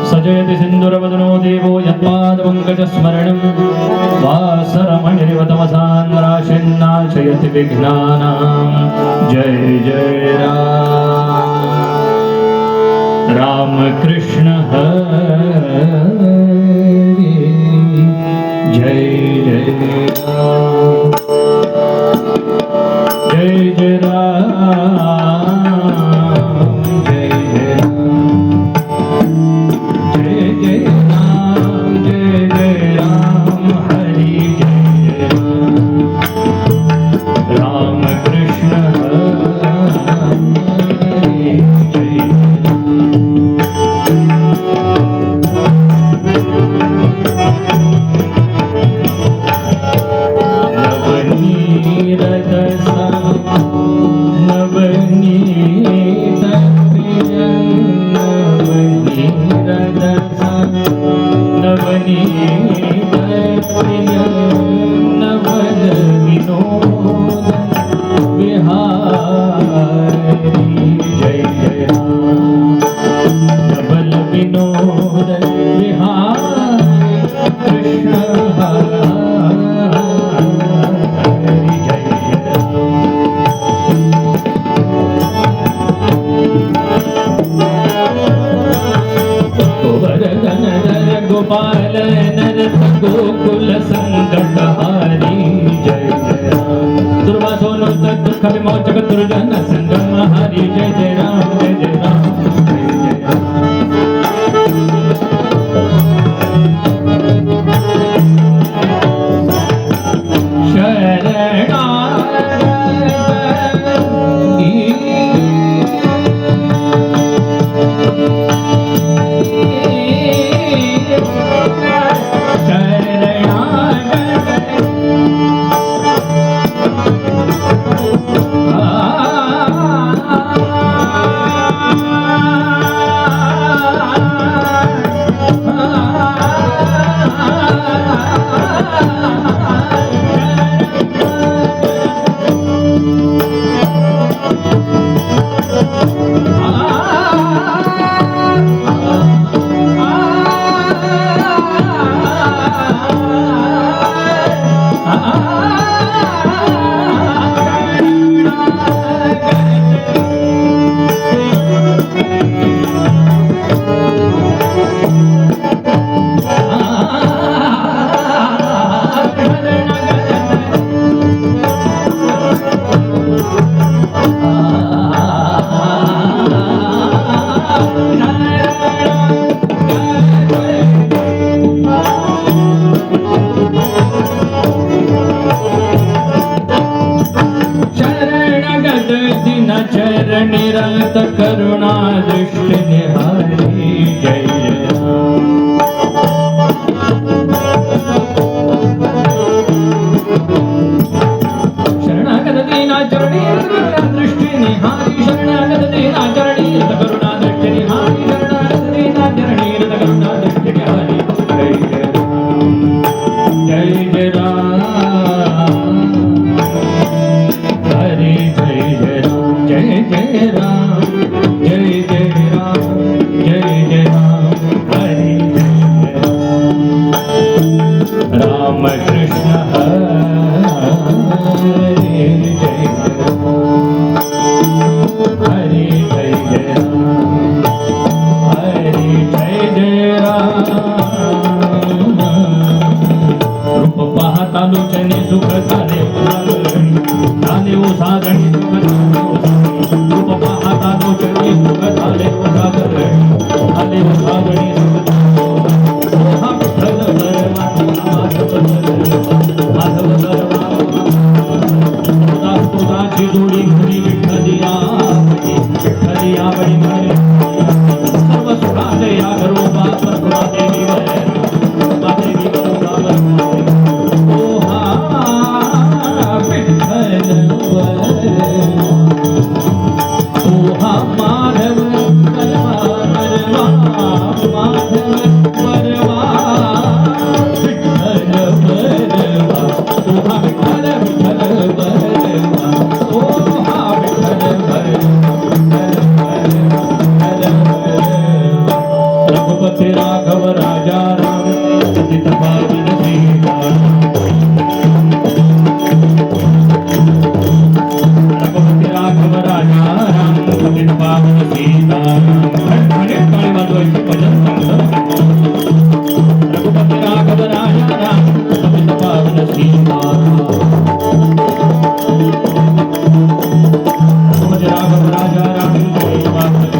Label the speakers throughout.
Speaker 1: सजयति सिन्दूरवदनो देवो यत्पादपङ्कजस्मरणं वासरमणिर्वतमसान्द्राशिन्नाशयति विघ्नानां। जय जय राम कृष्ण हरि जय जय जय जय गोपाल नरत गोकुल संकटहारी जय जय दुर्वा सोनो दुख विमोचक दुर्जन संगम हरि जय जय राम जय जय राम जय जय निरत करुणा दृष्टि निहारी जय शरणागत दीना चरणी दृष्टि निहारी शरणागत दीना चरणी करुणा दृष्टि निहारी शरणागत दीना चरणी करुणा दृष्टि निहारी जय जय राम हरि जय जय राम जय जय राम जय जय राम जय जय राम हरि जय राम कृष्ण हरि जय हरि जय जय राम हरि जय जय राम रूप पाहता लोचने सुख झाले झाले साधणी सुख रूप पाहता लोचने सुख झाले साधणी सुख हा विठ्ठल माधव तुझाची जोडी घरी विठ्ठली आवडी सर्व सुखाचे या घरोबा देवी राघव राजा राम पतित पावन सीताराम टाळी वाजवायची भजन सांगत रघुपती राघव राजा राम पतित पावन सीताराम रघुपती राघव राजा राम पतित पावन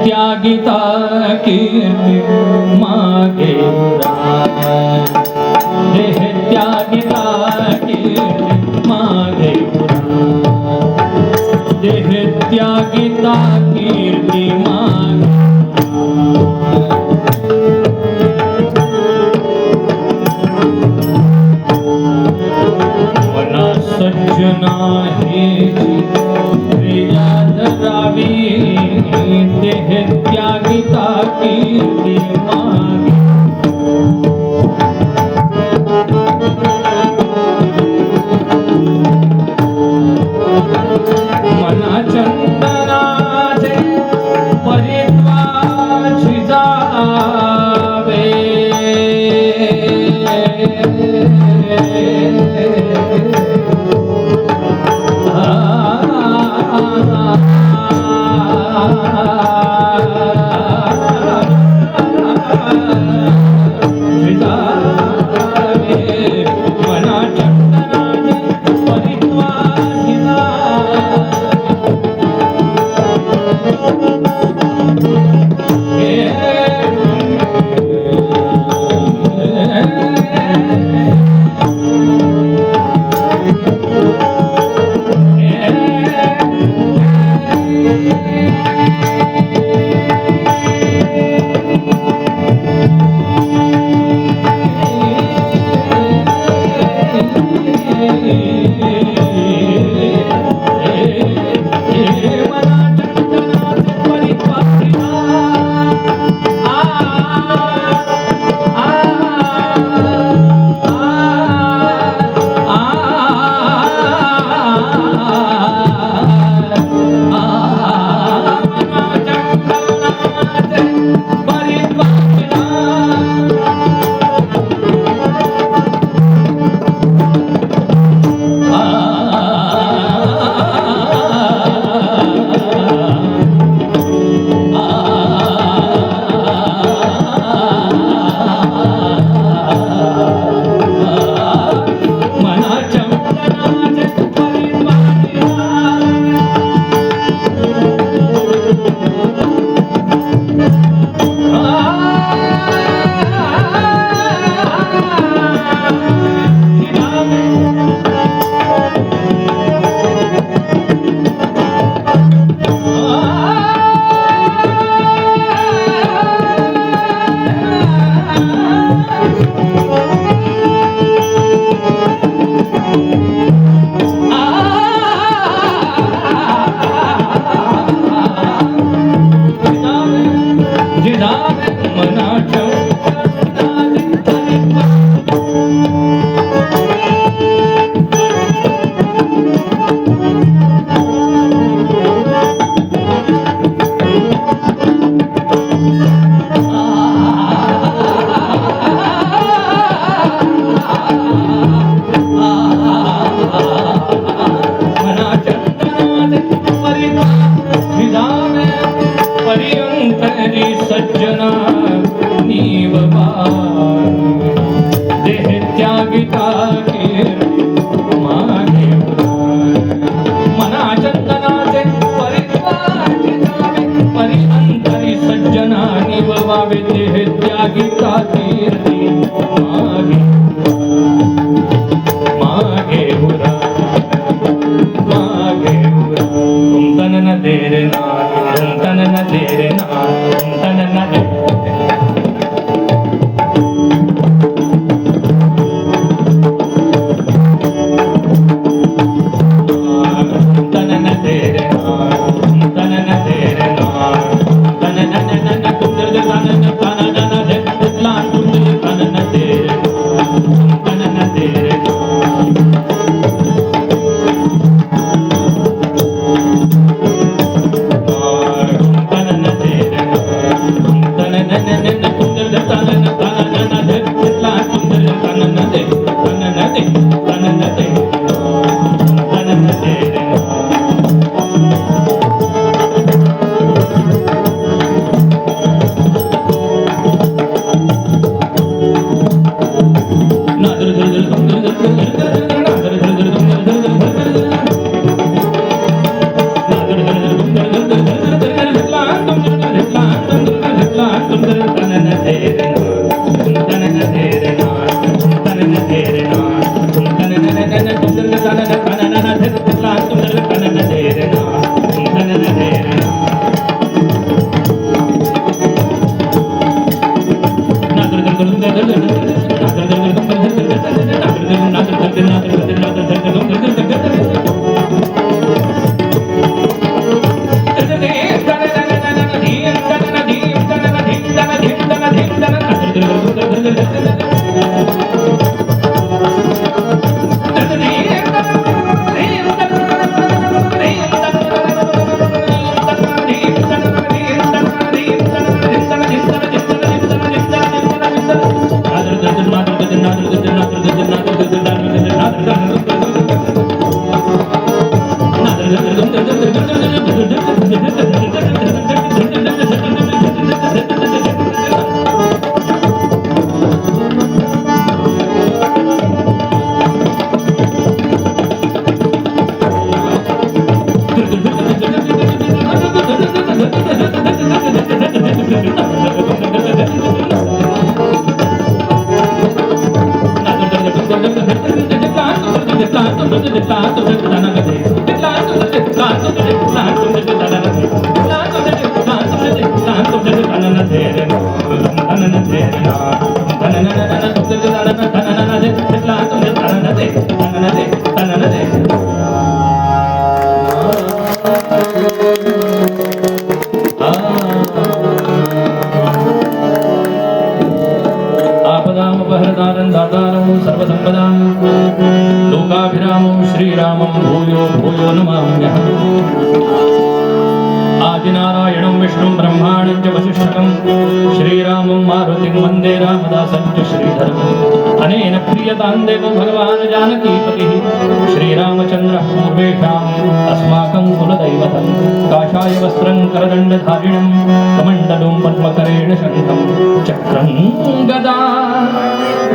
Speaker 1: त्यागिता कीर्ति मागे देह त्यागिता कीर्ति मागे देह त्यागिता कीर्ति मागे वना सज्जना हे प्रिया धरावी देह त्यागिता कीर्ति मागे करावे ते त्यागी कीर्ती मागे मागे हुरा मागे हुरा तुमतन न देरे ना तुमतन न देरे ना तुमतन न दे लोकाभिरामं श्रीरामं भूयो भूयो नमाम्यहम् आदिनारायणं विष्णुं ब्रह्माणं च वसिष्ठकं श्रीरामं मारुतिं वन्दे रामदासं च श्रीधरम् अनेन प्रीयतां देवो भगवान् जानकीपतिः श्रीरामचन्द्रः पूर्वेषाम् अस्माकं कुलदैवतं काषाय वस्त्रं करदण्डधारिणं कमण्डलुं पद्मकरेण शङ्खं चक्रं गदा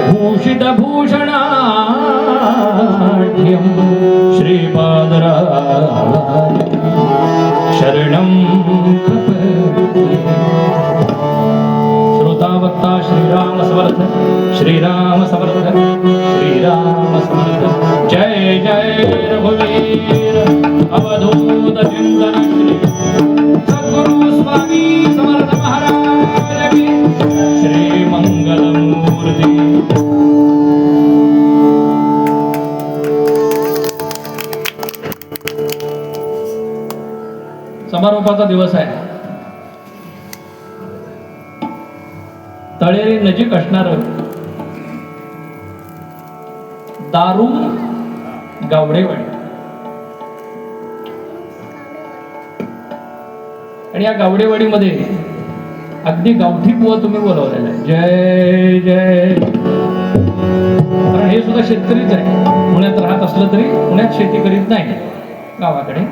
Speaker 1: भूषितभूषणाढ्यं श्रीपादराज शरणं प्रपद्ये। श्रोतावक्ता श्रीराम समर्थ श्रीराम समर्थ श्रीराम समर्थ। जय जय रघुवीर अवधूत चिंतन श्री सद्गुरु स्वामी समर्थ महाराज की श्री मंगलमूर्ती। समारोपाचा दिवस आहे। तळेरी नजीक असणार दारू गावडेवाडी आणि या गावडेवाडीमध्ये अगदी गावठी बुवा तुम्ही बोलवलेला आहे। जय जय। कारण हे सुद्धा शेतकरीच आहे। पुण्यात राहत असलं तरी पुण्यात शेती करीत नाही गावाकडे।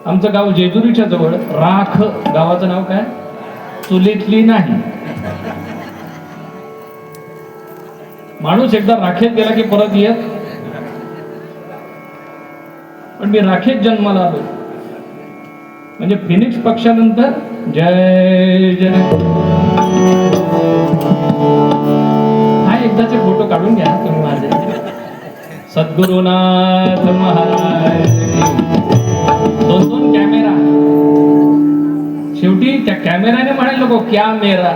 Speaker 1: आमचं गाव जेजुरीच्या जवळ राख गावाचं नाव काय? चुलीतली नाही। माणूस एकदा राखेत गेला की परत येत। पण मी राखेत जन्माला आलो म्हणजे फिनिक्स पक्षानंतर जय जय. हा एकदाचे फोटो काढून घ्या तुम्ही माझे. सद्गुरुनाथ महाराज. दोन दोन कॅमेरा. शेवटी त्या कॅमेराने म्हणाल नको क्या मेरा,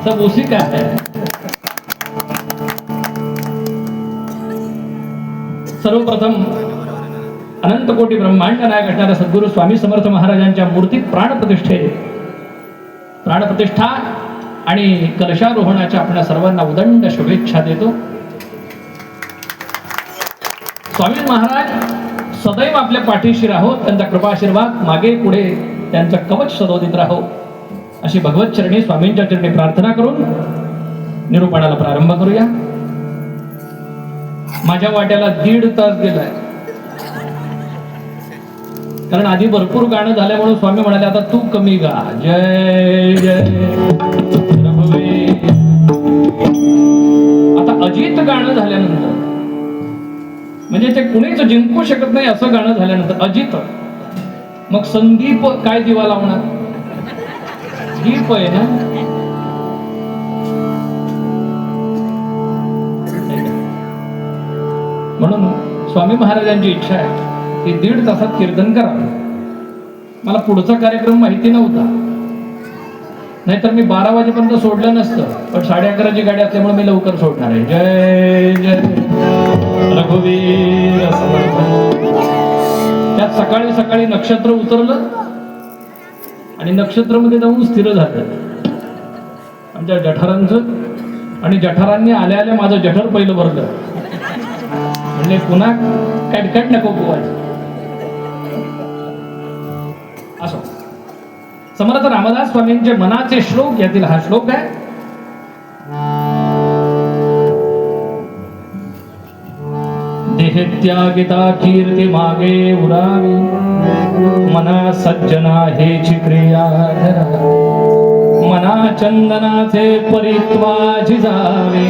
Speaker 1: सब उसी का है. सर्वप्रथम अनंत कोटी ब्रह्मांड नायक असणाऱ्या सद्गुरू स्वामी समर्थ महाराजांच्या मूर्तीत प्राणप्रतिष्ठा आणि कलशारोहणाच्या आपल्या सर्वांना उदंड शुभेच्छा देतो. स्वामी महाराज सदैव आपल्या पाठीशी राहो, त्यांचा कृपाशीर्वाद मागे पुढे त्यांचं कवच सदोदित राहो अशी भगवत चरणी स्वामींच्या चरणी प्रार्थना करून निरूपणाला प्रारंभ करूया. माझ्या वाट्याला 1.5 तास गेलाय, कारण आधी भरपूर गाणं झाल्यामुळे स्वामी म्हणाले आता तू कमी गा. जय जय रघुवीर. आता अजित गाणं झाल्यानंतर, म्हणजे ते कुणीच जिंकू शकत नाही असं गाणं झाल्यानंतर अजित, मग संदीप काय दिवा लावणार? दीप आहे ना. म्हणून स्वामी महाराजांची इच्छा आहे की 1.5 तासात कीर्तन करावं. मला पुढचा कार्यक्रम माहिती नव्हता, नाहीतर मी 12 वाजेपर्यंत सोडलं नसतं, पण 11:30ची गाडी असल्यामुळे मी लवकर सोडणार आहे. जय जय रघुवीर समर्थ. त्यात सकाळी सकाळी नक्षत्र उतरलं आणि नक्षत्रमध्ये जाऊन स्थिर झालं आमच्या जठारांचं, आणि जठारांनी आल्या आल्या माझं जठर पहिलं भरलं. म्हणजे पुन्हा कटकट नको पोवायचं. असो, समर्थ रामदास स्वामींचे मनाचे श्लोक, यातील हा श्लोक आहे. देह त्यागिता कीर्ती मागे उरावी, मना सज्जना हेची क्रिया धरा, मना चंदनाचे परित्वा झिजावे,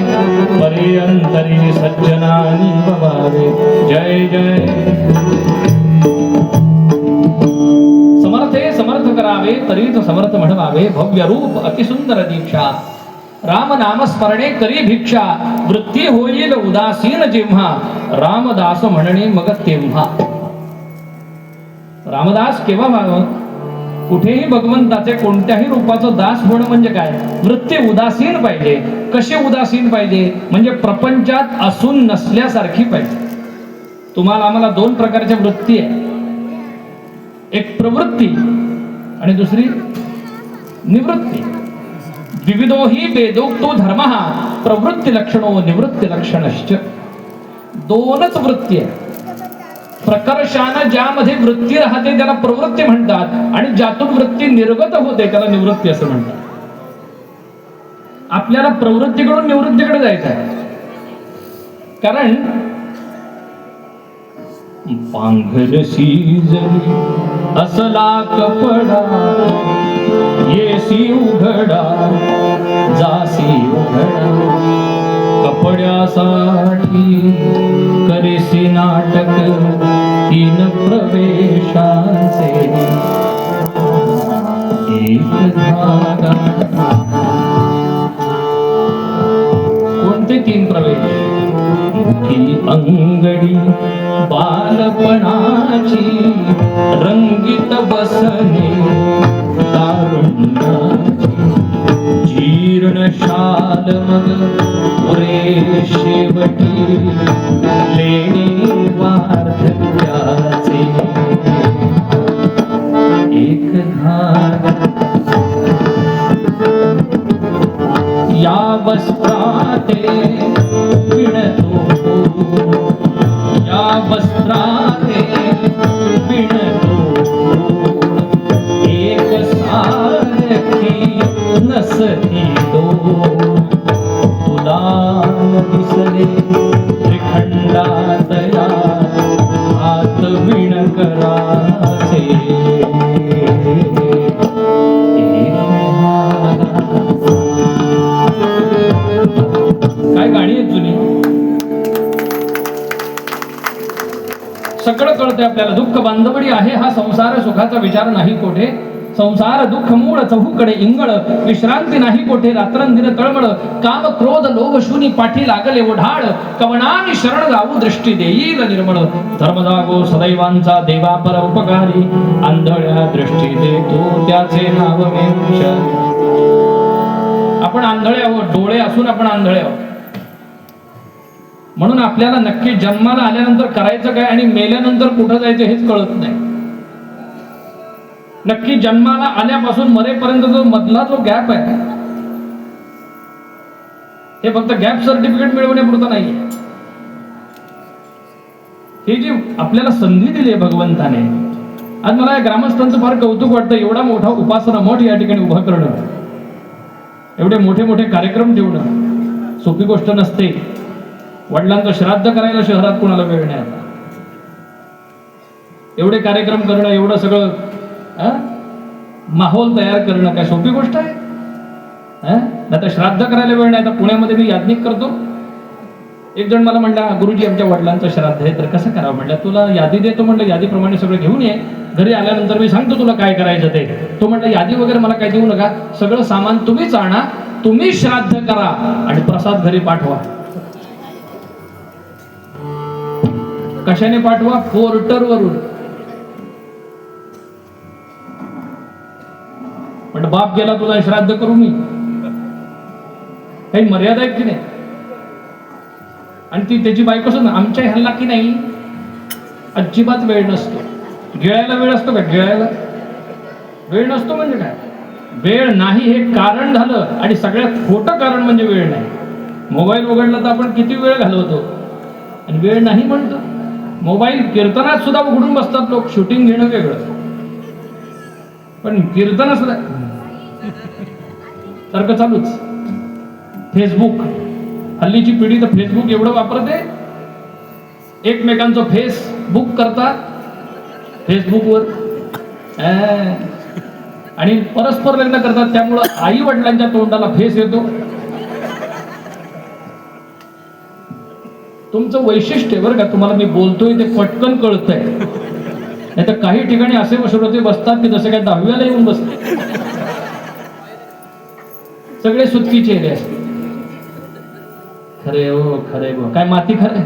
Speaker 1: परिअंतरी सज्जनानी बवावे. जय जय. समर्थे समर्थ करावे, तरीच समर्थ म्हणवावे, भव्य रूप अतिसुंदर दीक्षा, राम नाम स्मरणे करी भिक्षा, वृत्ती होईल उदासीन जेव्हा, रामदास म्हणणे मग तेव्हा. रामदास केव्हा व्हावं? कुठेही भगवंताचे कोणत्याही रूपाचं दास होणं म्हणजे काय? वृत्ती उदासीन पाहिजे. कशी उदासीन पाहिजे? म्हणजे प्रपंचात असून नसल्यासारखी पाहिजे. तुम्हाला आम्हाला 2 प्रकारच्या वृत्ती आहे, एक प्रवृत्ती आणि दुसरी निवृत्ती. विविधोही वेदोक्तो धर्मः प्रवृत्ती लक्षणो निवृत्ती लक्षणश्च. 2च वृत्ती आहे. प्रकर्षानं ज्यामध्ये वृत्ती राहते त्याला प्रवृत्ती म्हणतात, आणि ज्यातून वृत्ती निर्गत होते त्याला निवृत्ती असं म्हणतात. आपल्याला प्रवृत्तीकडून निवृत्तीकडे जायचं आहे. कारण पांघरसी जरी असला कपडा, येसी उघडा जासी उघडा, कपड्यासाठी करेसी नाटक 3 प्रवेशांचे, एक धागा. कोणते 3 प्रवेश? ही अंगडी बालपणाची, रंगीत बसने तारुण्याची, जीर्ण शाल मग पुरे शेवटी, लेणी वार्धक्याचे, एक धागा. या वस्त्राते विणतो, या वस्त्राते विणतो, एक सारखी नसती 2. तुला दिसले त्रिखंडातया, हात विण कराचे, काय कळते आपल्याला. दुःख बांधवडी आहे हा संसार, सुखाचा विचार नाही कोठे. संसार दुःख मूळ चहूकडे इंगळ, विश्रांती नाही कोठे रात्रंदिन तळमळ. काम क्रोध लोभ शूनी पाठी लागले ओढाळ, कवनानी शरण जाऊ दृष्टी देईल निर्मळ. धर्म जागो सदैवांचा देवा पर उपकारी, आंधळ्या दृष्टी देतो त्याचे नाव घेऊन. आपण आंधळे आहोत, डोळे असून आपण आंधळे आहोत. म्हणून आपल्याला नक्की जन्माला आल्यानंतर करायचं काय आणि मेल्यानंतर कुठं जायचं हेच कळत नाही. नक्की जन्माला आल्यापासून मरेपर्यंत जो मधला जो गॅप आहे, हे फक्त गॅप सर्टिफिकेट मिळवण्यापुरतं नाही. ही जी आपल्याला संधी दिली आहे भगवंताने, आज मला या ग्रामस्थांचं फार कौतुक वाटतं. एवढा मोठा उपासना मठ या ठिकाणी उभा करणं, एवढे मोठे मोठे कार्यक्रम ठेवणं सोपी गोष्ट नसते. वडिलांचं श्राद्ध करायला शहरात कोणाला वेळ नाही आता. एवढे कार्यक्रम करणं, एवढं सगळं माहोल तयार करणं काय सोपी गोष्ट आहे? आता श्राद्ध करायला वेळ नाही. आता पुण्यामध्ये मी याज्ञिक करतो. एक जण मला म्हणला, गुरुजी आमच्या वडिलांचं श्राद्ध आहे तर कसं करावं. म्हणलं तुला यादी देतो. म्हणलं यादीप्रमाणे सगळं घेऊन ये, घरी आल्यानंतर मी सांगतो तुला काय करायचं ते. तो म्हणलं यादी वगैरे मला काय देऊ नका, सगळं सामान तुम्हीच आणा, तुम्ही श्राद्ध करा आणि प्रसाद घरी पाठवा. कशाने पाठवा? पोर्टर वरून. पण बाप गेला, तुला श्राद्ध करू मी. काही मर्यादा आहेत की नाही? आणि ती त्याची बायको सुद्धा आमच्या ह्याला की नाही, अजिबात वेळ नसतो. गिळायला वेळ असतो का? गिळायला वेळ नसतो म्हणजे काय? वेळ नाही हे कारण झालं. आणि सगळ्यात खोटं कारण म्हणजे वेळ नाही. मोबाईल उघडला तर आपण किती वेळ घालवतो आणि वेळ नाही म्हणतो. मोबाईल कीर्तनात सुद्धा उघडून बसतात लोक. शूटिंग घेणं वेगळं, पण कीर्तन सुद्धा सारखं चालूच. फेसबुक, हल्लीची पिढी तर फेसबुक एवढं वापरते, एकमेकांचं फेसबुक करतात फेसबुकवर आणि परस्पर लग्न करतात. त्यामुळं आई वडिलांच्या तोंडाला फेस येतो. तुमचं वैशिष्ट्य बरं का, तुम्हाला मी बोलतोय ते पटकन कळतंय. नाही तर काही ठिकाणी असे श्रोते बसतात की जसे काय 10वीला येऊन बसते. सगळे सुटकी चेहरे असते. खरे हो, खरे हो, काय माती खरे.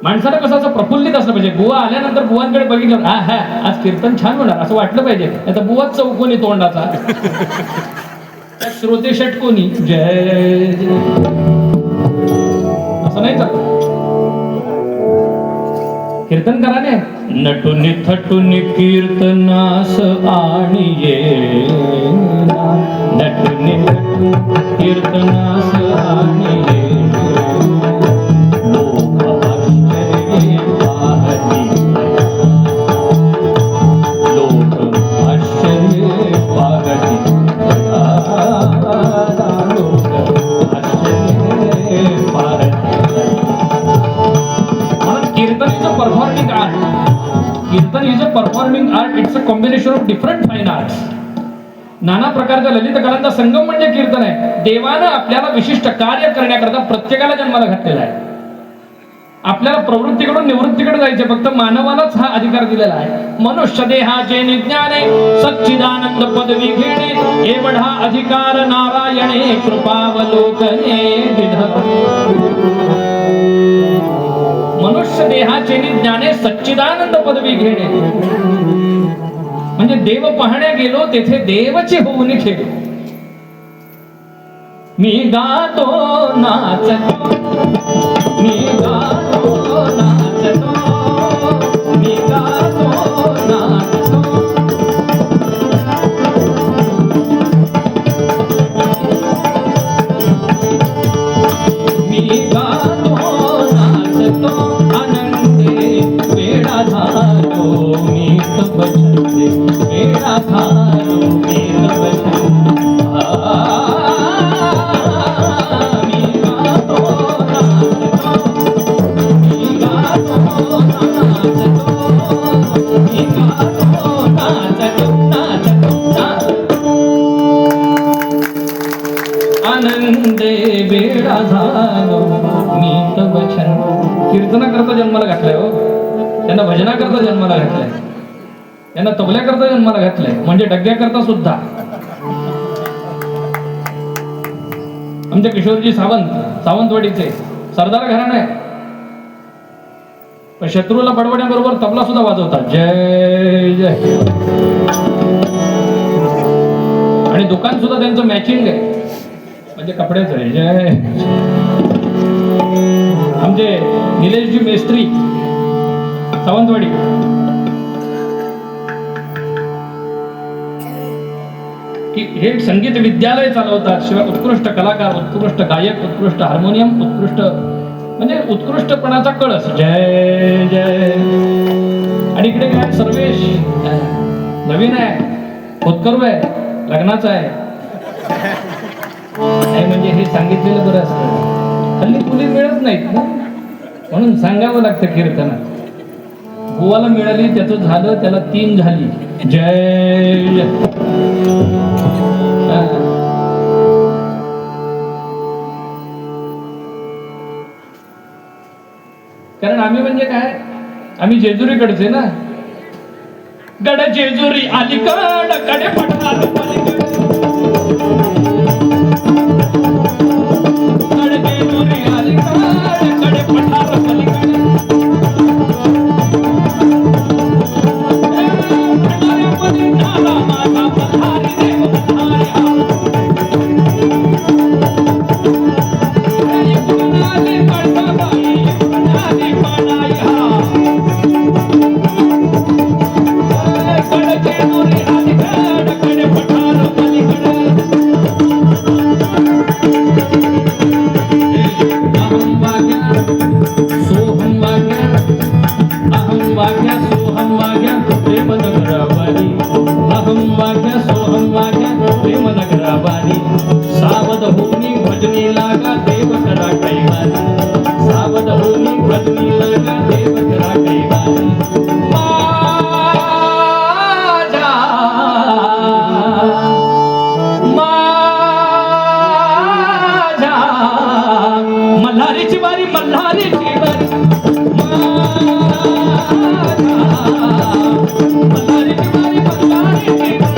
Speaker 1: माणसाला कसं असं प्रफुल्लित असलं पाहिजे. बुवा आल्यानंतर बुवांकडे बघितलं, हा हा आज कीर्तन छान होणार असं वाटलं पाहिजे. नाही तर बुवाच चौकोनी तोंडाचा, श्रोते षटकोनी जय जय असं नाही चालत. कीर्तन कराने नटुनी थटुनी कीर्तनास आणि ये, नटुनी थटुनी कीर्तनास आणि ये. लोक आश्चर्य पाहती, लोक आश्चर्य पाहती, लोक आश्चर्य पाहती. Kirtan is a performing art. Kirtan is a performing art. It's a combination of different fine arts. नाना प्रकारच्या ललित कलांचा संगम म्हणजे कीर्तन आहे. देवानं आपल्याला विशिष्ट कार्य करण्याकरता प्रत्येकाला जन्माला घातलेला आहे. आपल्याला प्रवृत्तीकडून निवृत्तीकडे जायचे, फक्त मानवालाच हा अधिकार दिलेला आहे. मनुष्य देहाचे निज्ञाने सच्चिदानंद पदवी घेणे, एवढा अधिकार नारायणे कृपावलोकने दिला. मनुष्य देहाचे निज्ञाने सच्चिदानंद पदवी घेणे म्हणजे देव पाहण्या गेलो तेथे देवचे होऊन खेळ. मी गातो नाचतो, मी गातो नाचतो, मी गातो नाचतो. मी गातो नाचतो आनंदे वेळा झालो मी तब छंदे, वेळा झालो मी तब छंदे. मी गातो नाचतो, मी गातो
Speaker 2: कीर्तनाकरता जन्माला घातलाय हो, त्यांना भजनाकरता जन्माला घातलाय, त्यांना तबल्याकरता जन्माला घातलाय, म्हणजे डग्ग्याकरता सुद्धा. आमच्या किशोरजी सावंत, सावंतवाडीचे सरदार घराणं आहे, पण शत्रूला बडवण्याबरोबर तबला सुद्धा वाजवतात. जय जय. आणि दुकान सुद्धा त्यांचं मॅचिंग आहे, म्हणजे कपड्याचं आहे. जय. आमचे निलेशजी मेस्त्री सावंतवाडी, की हे संगीत विद्यालय चालवतात. शिवाय उत्कृष्ट कलाकार, उत्कृष्ट गायक, उत्कृष्ट हार्मोनियम, उत्कृष्ट म्हणजे उत्कृष्टपणाचा कळस. जय जय. आणि इकडे काय सर्वेश नवीन आहे, होतकरू आहे, लग्नाचं आहे. नाही म्हणजे हे सांगितलेलं बरं असतं, हल्ली मुली मिळत नाहीत ना, म्हणून सांगावं लागतं कीर्तनात. बुवाला मिळाली, त्याचं झालं, त्याला 3 झाली. जय जय. कारण आम्ही म्हणजे काय, आम्ही जेजुरीकडचे ना. गड जेजुरी अलीकड, कडे पडणार पलीकड. गड जेजुरी अलीकड, कडे पडणार पलीकड. सावध होनी भजनी लागा, देव करा कैवारी. सावध होनी भजनी लागा, देव करा कैवारी. माझ्या माझ्या मल्हारीची वारी, मल्हारीची वारी. मल्हारीची वारी, मल्हारीची वारी.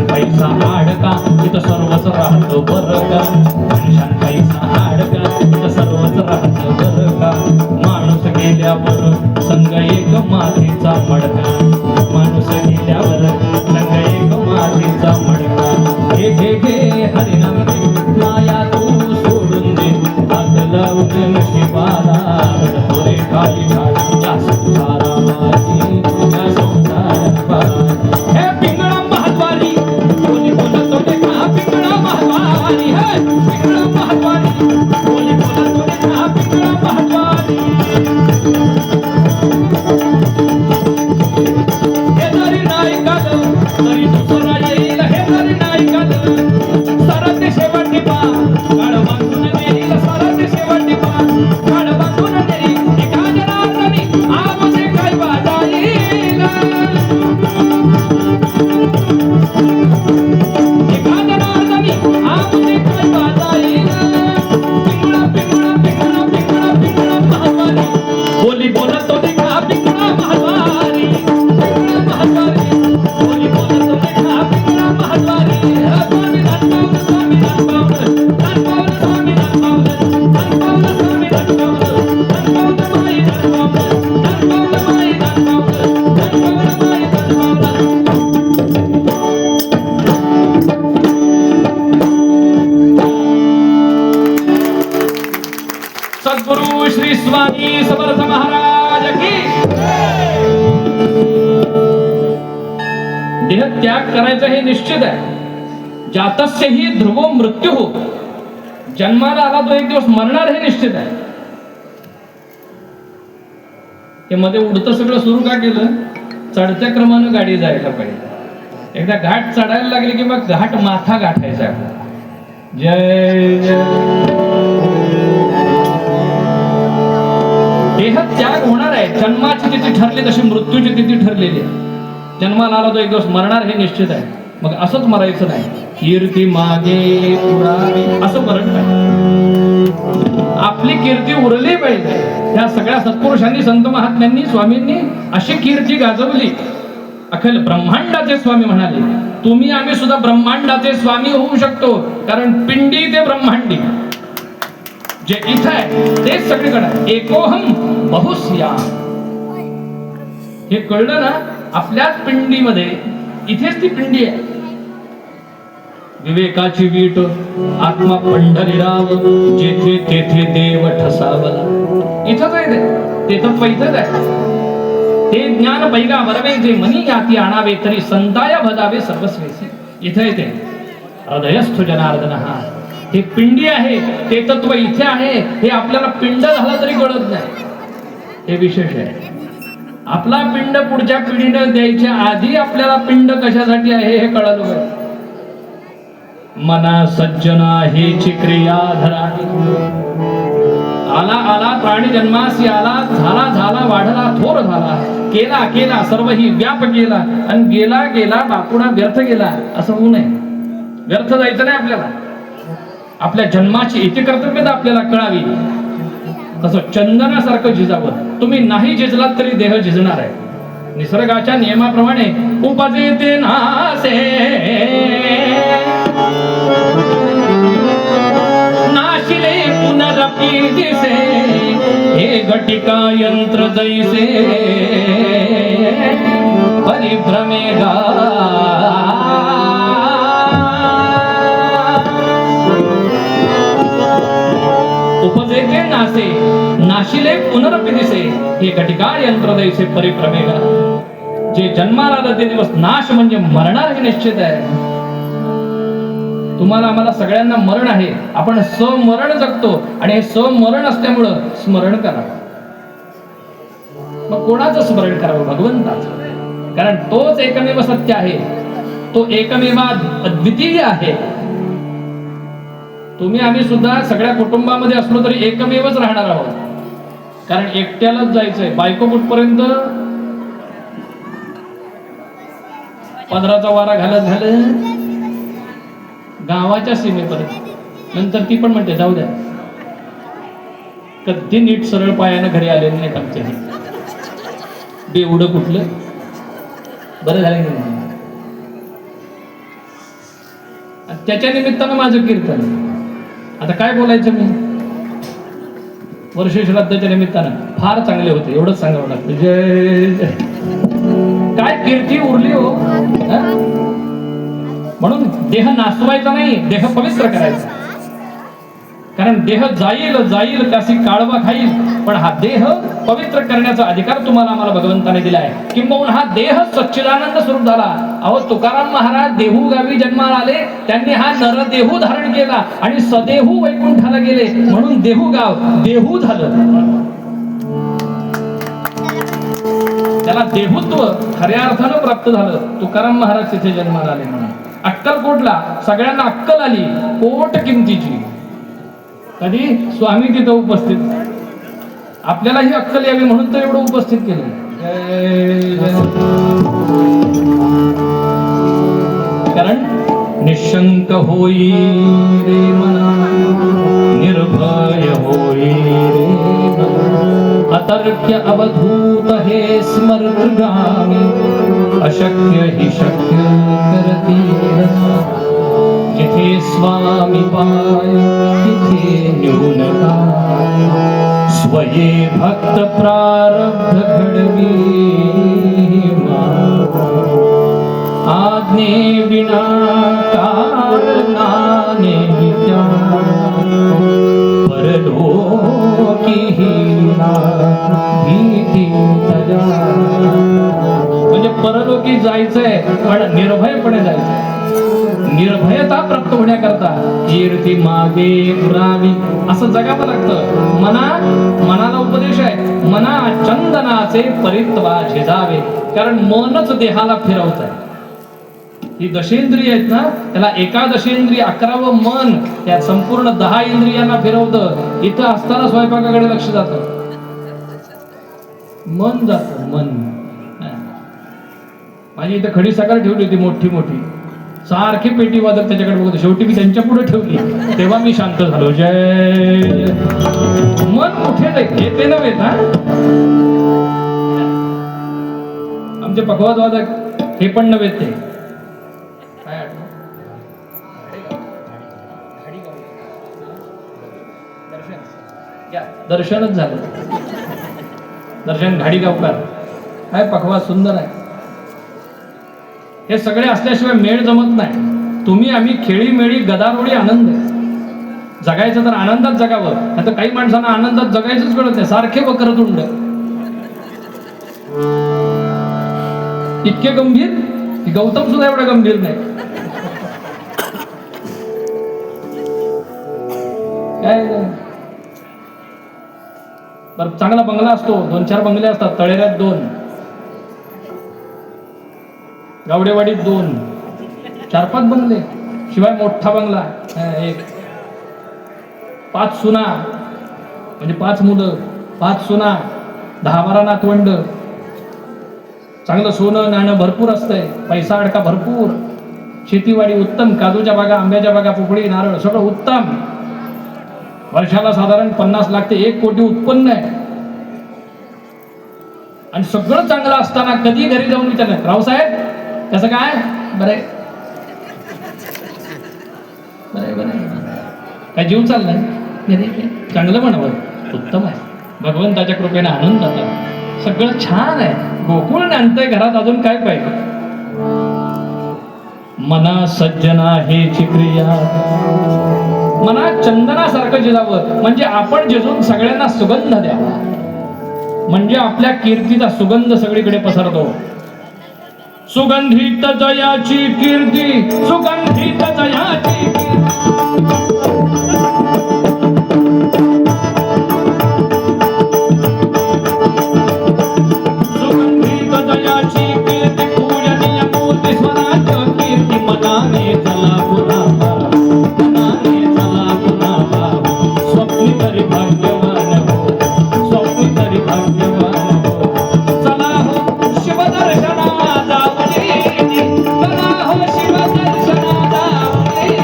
Speaker 1: पैसा आडका, तिथं सर्वच राहतं बरं का. पैसा
Speaker 2: देह त्याग करायचा हे निश्चित आहे. जातस्यही ध्रुवो मृत्यू, जन्माला आला तो एक दिवस मरणार हे निश्चित आहे. हे मध्ये उडतं सगळं सुरू का केलं? चढत्या क्रमानं गाडी जायला पाहिजे. एकदा घाट चढायला लागली की मग घाट माथा गाठायचा आपला. जय जय. देह त्याग होणार आहे. जन्माची तिथी ठरली तशी मृत्यूची तिथी ठरलेली आहे. जन्माला आला तो एक दिवस मरणार हे निश्चित आहे. मग असंच मरायचं नाही. कीर्ती मागे उरावी असं मरण पाहिजे. आपली कीर्ती उरली पाहिजे. त्या सगळ्या सत्पुरुषांनी, संत महात्म्यांनी, स्वामींनी अशी कीर्ती गाजवली. अखिल ब्रह्मांडाचे स्वामी म्हणाले, तुम्ही आम्ही सुद्धा ब्रह्मांडाचे स्वामी होऊ शकतो. कारण पिंडी ते ब्रह्मांडी जे इथं आहे तेच सगळीकडे आहे. एकोहम बहुस्या. हे कळलं ना? आपल्याच पिंडीमध्ये, इथेच ती पिंडी आहे. विवेकाची वीट आत्मा पंढरीराव, जेथे तेथे देव ठसावला. इथंच आहे ते, तेथं पैथच आहे. ते ज्ञान पैगा वरवे जे मनी याती आणावे, तरी संताया भजावे सर्वस्वेसी. इथे येते हृदयस्थ जनार्दन. हा हे पिंडी आहे, ते तत्व इथे आहे. हे आपल्याला पिंड झालं तरी कळत नाही. हे विशेष आहे. आपला पिंड पुढच्या पिढीनं द्यायच्या आधी आपल्याला पिंड कशासाठी आहे हे कळलं पाहिजे. मना सज्जना हेची क्रिया धरावी. आला आला प्राणी जन्मासी आला, झाला झाला वाढला थोर झाला, केला केला सर्व ही व्याप केला, आणि गेला गेला बापुडा व्यर्थ गेला असं होऊ नये. व्यर्थ जायचं नाही आपल्याला. आपल्या जन्माची इतिकर्तव्यता आपल्याला कळावी. तसं चंदनासारखं झिजावं. तुम्ही नाही झिजलात तरी देह झिजणार आहे. निसर्गाच्या नियमाप्रमाणे उपजेते नासे, नाशिले पुनरपी दिसे, हे घटिका यंत्र जैसे परिभ्रमेगा. उपजेते नासे, नाशिले पुनरपी दिसे, हे घटिका यंत्र जैसे परिभ्रमेगा. जे जन्माला आलं ते दिवस नाश म्हणजे मरणार हे निश्चित आहे. तुम्हाला आम्हाला सगळ्यांना मरण आहे. आपण समरण जगतो, आणि हे समरण असल्यामुळं स्मरण करा. मग कोणाचं स्मरण करावं? भगवंताचं. कारण तोच एकमेव सत्य आहे. तो एकमेव अद्वितीय आहे. तुम्ही आम्ही सुद्धा सगळ्या कुटुंबामध्ये असलो तरी एकमेवच राहणार आहोत. कारण एकट्यालाच जायचंय. बायको कुठपर्यंत? 15चा वारा घालत घालत गावाच्या सीमेपर्यंत. नंतर ती पण म्हणते जाऊ द्या, कधी नीट सरळ पायानं घरी आलेले नाहीत आमच्या. बेवडं कुठलं. बरं झालं नाही. त्याच्या निमित्तानं माझं कीर्तन. आता काय बोलायचं मी? वर्ष श्राद्धाच्या निमित्तानं फार चांगले होते एवढंच सांगावं लागतं. जय जय. काय कीर्ती उरली हो. म्हणून देह नासवायचा नाही, देह पवित्र करायचा. कारण देह जाईल जाईल त्यासी काळवा खाईल, पण हा देह पवित्र करण्याचा अधिकार तुम्हाला आम्हाला भगवंताने दिला आहे. किंबहुना हा देह सच्चिदानंद स्वरूप झाला. अहो तुकाराम महाराज देहू गावी जन्माला आले, त्यांनी हा नरदेहू धारण केला आणि सदेहू वैकुंठाला गेले, म्हणून देहू गाव देहू झालं. त्याला देहूत्व खऱ्या अर्थानं प्राप्त झालं. तुकाराम महाराज तिथे जन्माला आले म्हणून. अक्कलकोटला सगळ्यांना अक्कल आली कोट किमतीची. कधी? स्वामी तिथं उपस्थित. आपल्याला ही अक्कल यावी म्हणून तर एवढं उपस्थित केलं. कारण निशंक होई रे मना, निर्भय होई रे मना, अतर्क्य अवधूत हे स्मृतगामी, अशक्य ही शक्य करती रसा. जिथे स्वामी पाय तिथे न्यूनता, स्वये भक्त प्रारब्ध घडवी. आज्ञे विना कारणाने त्या परलोकी भीती तया. म्हणजे परलोकी नक्की जायचंय, पण निर्भयपणे जायचंय. निर्भयता प्राप्त होण्याकरता कीर्ती मागे पुरावी असं जगावं लागतं. मनाला उपदेश आहे, मना चंदनाचे परित्वा झिजावे, कारण मनच देहाला फिरवत आहे. ही दशेंद्रिय आहेत ना, त्याला एकादशेंद्रिय 11वं मन त्या संपूर्ण 10 इंद्रियांना फिरवतं. इथं असताना स्वयंपाकाकडे लक्ष जातं, मन जात मन. माझी इथं खडी साखर ठेवली होती मोठी मोठी, सारखी पेटी वादक त्याच्याकडे बघतो. शेवटी मी त्यांच्या पुढे ठेवली, तेव्हा मी शांत झालो. जय मन कुठे नाही येते नव्हे ना. आमचे पखवाद वादक हे पण नव्हे ते काय दर्शनच झालं. दर्शन घाडीगावकर काय पखवाद सुंदर आहे. हे सगळे असल्याशिवाय मेळ जमत नाही. तुम्ही आम्ही खेळी मेळी गदारोळी आनंद आहे. जगायचं तर आनंदात जगावं. आता काही माणसांना आनंदात जगायचंच कळत नाही, सारखे वक्रतुंड. इतके गंभीर की गौतम सुद्धा एवढा गंभीर नाही. काय बरं, चांगला बंगला असतो, 2-4 बंगले असतात. तळेऱ्यात 2, गावडेवाडीत 2, 4-5 बंगले, शिवाय मोठा बंगला 1. 5 सुना म्हणजे 5 मुलं, 5 सुना, 10-12 नातवंड. चांगलं सोनं नाणं भरपूर असतंय, पैसा अडका भरपूर, शेतीवाडी उत्तम, काजूच्या बागा, आंब्याच्या बागा, पोपळी, नारळ सगळं उत्तम. वर्षाला साधारण 50 लाख ते 1 कोटी उत्पन्न आहे. आणि सगळं चांगलं असताना कधी घरी जाऊन विचारलं, रावसाहेब कसं काय? बरे बरे बरे, काय जीव चाललाय? चांगलं म्हणावं, उत्तम आहे, भगवंताच्या कृपेने आनंद आता सगळं छान आहे. गोकुळ नांदतंय घरात, अजून काय पाहिजे? मना सज्जना हेची क्रिया, मना चंदनासारखं जिजावं, म्हणजे आपण जिजून सगळ्यांना सुगंध द्यावा, म्हणजे आपल्या कीर्तीचा सुगंध सगळीकडे पसरतो. सुगंधित जयाची कीर्ती, सुगंधित जयाची कीर्ती. सुगंधित जयाची कीर्ती, पूजनीय मूर्ती स्वराज्य कीर्ती, मनाने चला पुन्हा मनाने चला पुन्हा. स्वप्नी तरी भाग्यवान हो, स्वप्नी तरी भाग्यवान हो. चला हो शिवदर्शना जावली, चला हो शिवदर्शना जावली.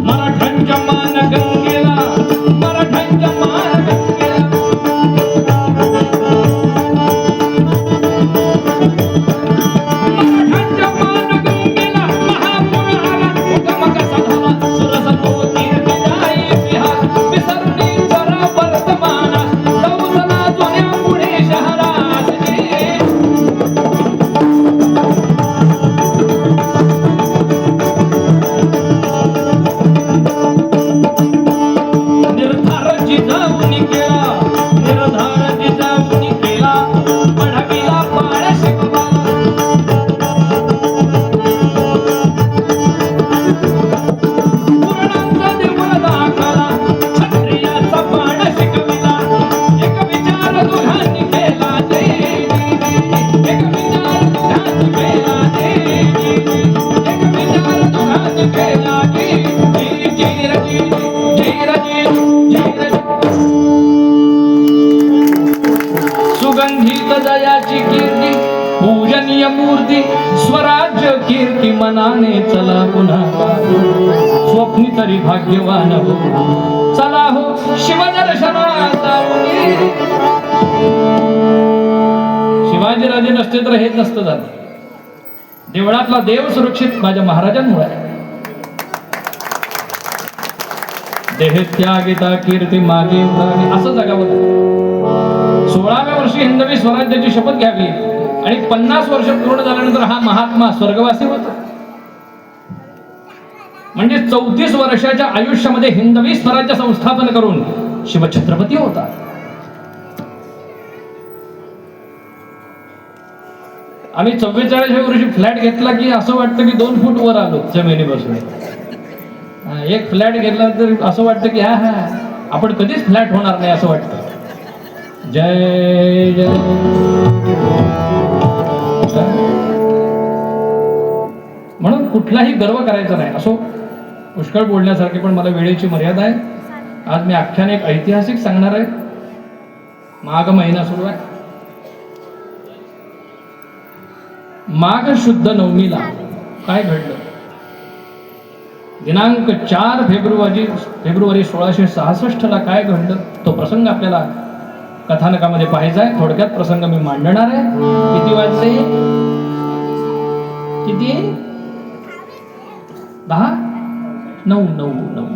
Speaker 2: मराठ्यांच्या मान गंगेला, मराठ्यांच्या मान गंगेला. मराठ्यांच्या मान गंगेला महापूर आला, उगम कसा झाला, सुरसमोती विदाई विहार. विसरणी जरा वर्तमानात, दौलना जुन्या पुणे शहरात. निर्धार जिजाऊनी केला, निर्धार जिजाऊनी केला, पढविला पाळ शिकवा. पूर्णांचा देऊळ दाखला, क्षत्रियाचा पाळ शिकविला. एक विचार दोघांनी केला देवी, एक विचार दोघांनी केला देवी, एक विचार दोघांनी केला देवी. जय रजी, जय रजी, जय रजी. सुगंधित जयाची कीर्ती, पूजनीय मूर्ती, स्वराज्य कीर्ती, मनाने चला पुन्हा. स्वप्नी तरी भाग्यवान हो, चला हो शिवदर्शना जाऊनी. शिवाजी राजे नसते तर हेच नसतं झालं. देवळातला देव सुरक्षित माझ्या महाराजांमुळे आहे. देहत्यागिता कीर्ती मागे उडाली, असं जगावं लागतं. 16व्या वर्षी हिंदवी स्वराज्याची शपथ घ्यावी आणि 50 वर्ष पूर्ण झाल्यानंतर हा महात्मा स्वर्गवासी होता. म्हणजे 34 वर्षाच्या आयुष्यामध्ये हिंदवी स्वराज्य संस्थापन करून शिवछत्रपती होतात. आम्ही 44व्या वर्षी फ्लॅट घेतला की असं वाटतं की 2 फूट वर आलो जमिनीपासून. एक फ्लॅट घेतला तर असं वाटतं की हा आपण कधीच फ्लॅट होणार नाही असं वाटतं. जय जय. म्हणून कुठलाही गर्व करायचा नाही. असो पुष्कळ बोलण्यासारखे, पण मला वेळेची मर्यादा आहे. आज मी आख्यान एक ऐतिहासिक सांगणार आहे. माघ महिना सुरू आहे. माघ शुद्ध नवमीला काय घडलं? दिनांक 4 फेब्रुवारी 1666 ला काय घडलं तो प्रसंग आपल्याला कथानकामध्ये पाहायचा आहे. थोडक्यात प्रसंग मी मांडणार आहे. किती वाजले? किती? 10? 9.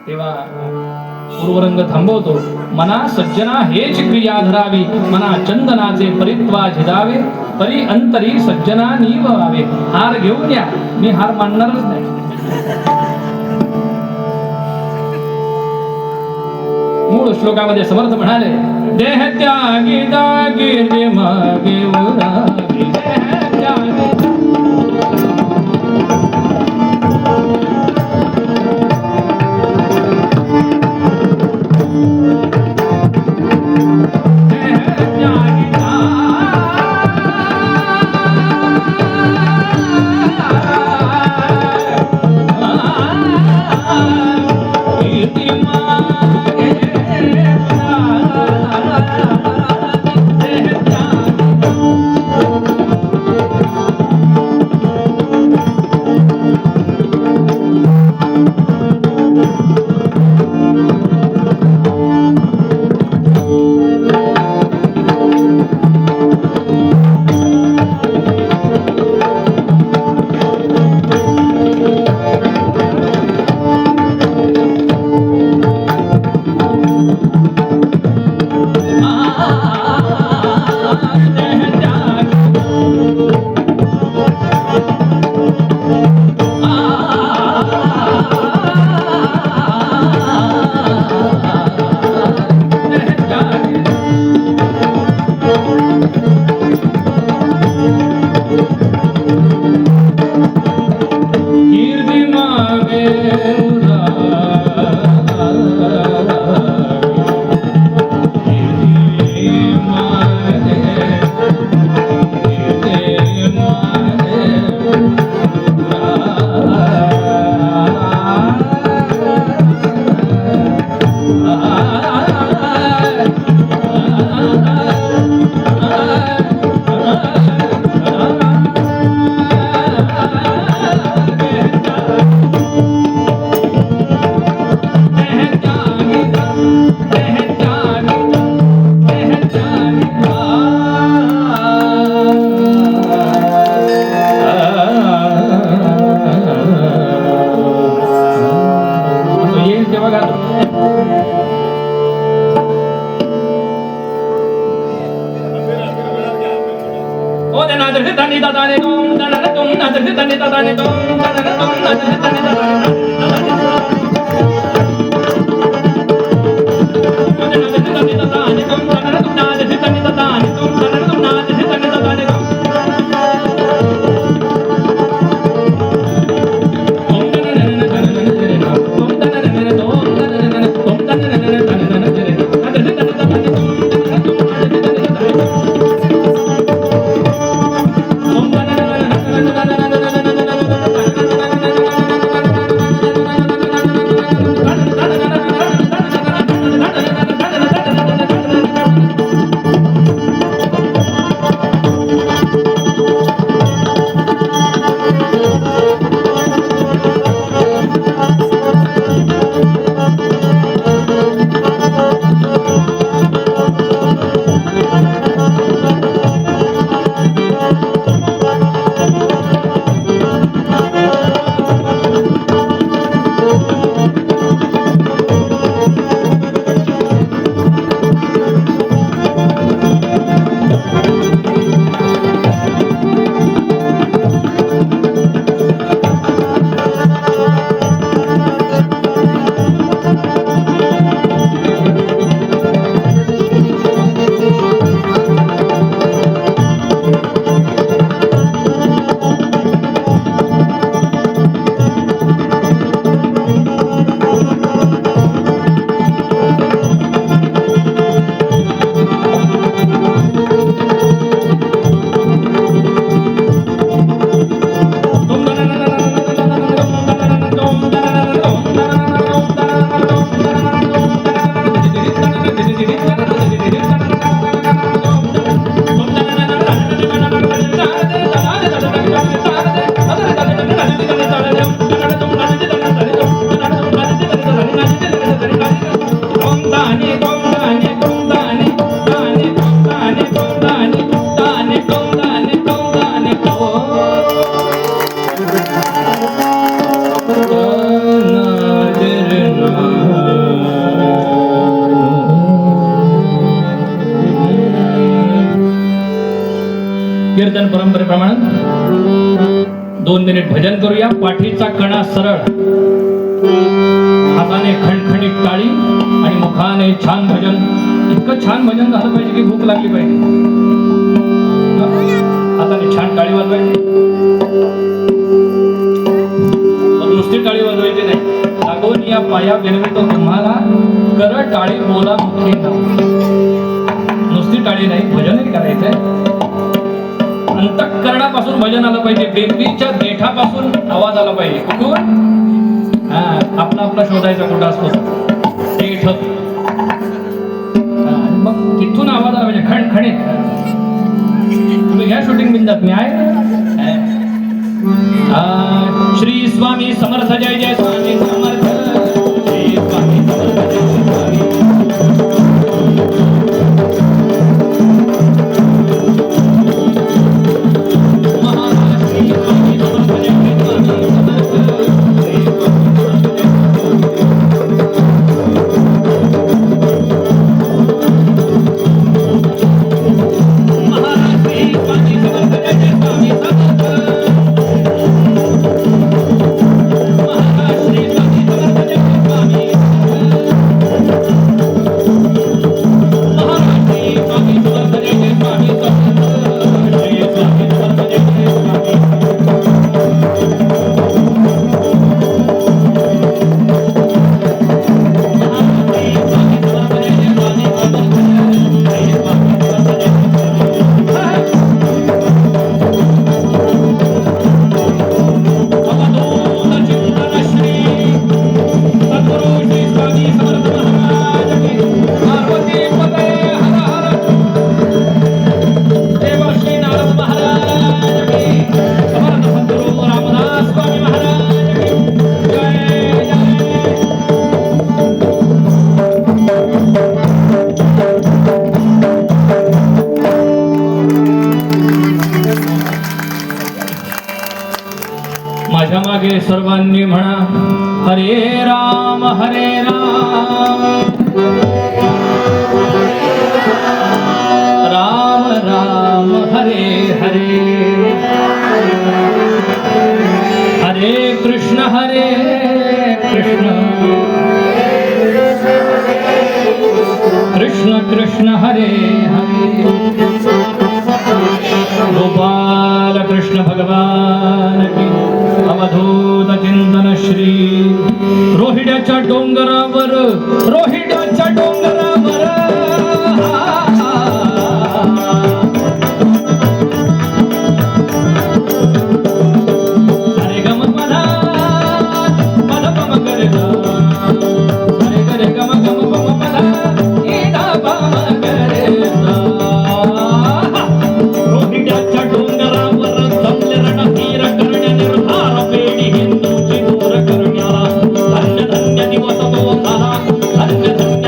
Speaker 2: तेव्हा पूर्वरंग थांबवतो. मना सज्जना हेच क्रिया धरावी, मना चंदनाचे परित्वा झिजावे, परी अंतरी सज्जना नीव व्हावे. हार घेऊन या, मी हार मानणारच नाही. मूळ श्लोकामध्ये समर्थ म्हणाले, देह त्यागी दागी मागे उरावी, देह त्यागी परंपरेप्रमाणे 2 मिनिट भजन करूया. पाठीचा कणा सरळ, हाताने खणखणीत टाळी आणि मुखाने छान भजन. इतकं छान भजन झालं पाहिजे की भूक लागली पाहिजे. हाताने छान टाळी वाजवायची. नुसती टाळी वाजवायची नाही, लागून या पाया विरवितो तुम्हाला कर टाळी बोला मुखी नाव. नुसती टाळी नाही, भजनही करायचंय. अंतःकरणापासून भजन आलं पाहिजे. बेंबीच्या देठापासून आवाज आला पाहिजे. कुठून? आपला आपला शोधायचा कुठं असतो देठ. मग तिथून आवाज आला पाहिजे खणखणीत. तुम्ही घ्या शूटिंग बिंदात, मी आहे. श्री स्वामी समर्थ, जय जय स्वामी समर्थ. श्री स्वामी समर्थ, जय स्वामी. महाराष्ट्री स्वामी समर्थ, जय जय स्वामी समर्थ. श्री स्वामी समर्थ, जय महाराष्ट्री स्वामी समर्थ, जय जय स्वामी समर्थ. माझ्या मागे सर्वांनी म्हणा हरे राम हरे राम, राम राम हरे हरे, हरे कृष्ण कृष्ण कृष्ण हरे हरे. गोपाल कृष्ण भगवान की अवधूत चिंतन श्री. रोहिड्याच्या डोंगरावर, रोहिड्याच्या डोंगरावर अरे गम मला मला पम करे गा, अरे करे गम गम पम मला ईदा पम करे गा. रोहिड्याच्या डोंगरावर जमले रणधीर करण्या निर्धार पेढी हिंदूची दूर करण्याला. धन्य धन्य दिवस तो झाला, धन्य धन्य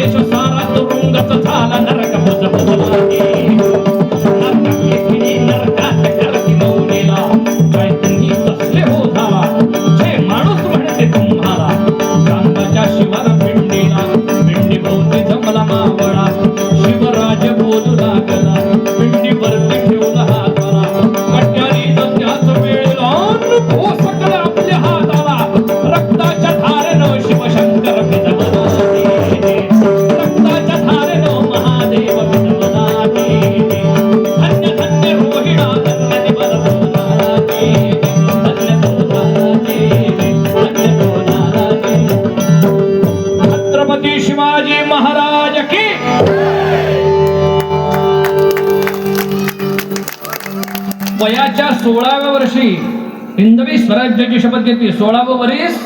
Speaker 2: देश सारा तुरुंगच झाला नरक बुजबुजलाही. नरकातली खिळी नरकात करती नवलेला. काय तुम्ही तसले हो झाला जे माणूस म्हणते तुम्हाला. सांगाच्या शिवार पिंडीला पिंडी भोवती जमला मावळा. शिवराज बोलू लागला पिंडीवरती ठेवला हाताला. कट्यारी त्याच वेळेला हो सकल आपल्या हाताला. रक्ताच्या धारेनं शिवशंकर भिजवला. रक्ताच्या धारेनं महादेव भिजवला. धन्य धन्य रोहिणा धन्य निबरवला. धन्य तो धन्य तो छत्रपती शिवाजी महाराज की. वयाच्या 16व्या वर्षी हिंदवी स्वराज्याची शपथ घेतली. 16वं वरीस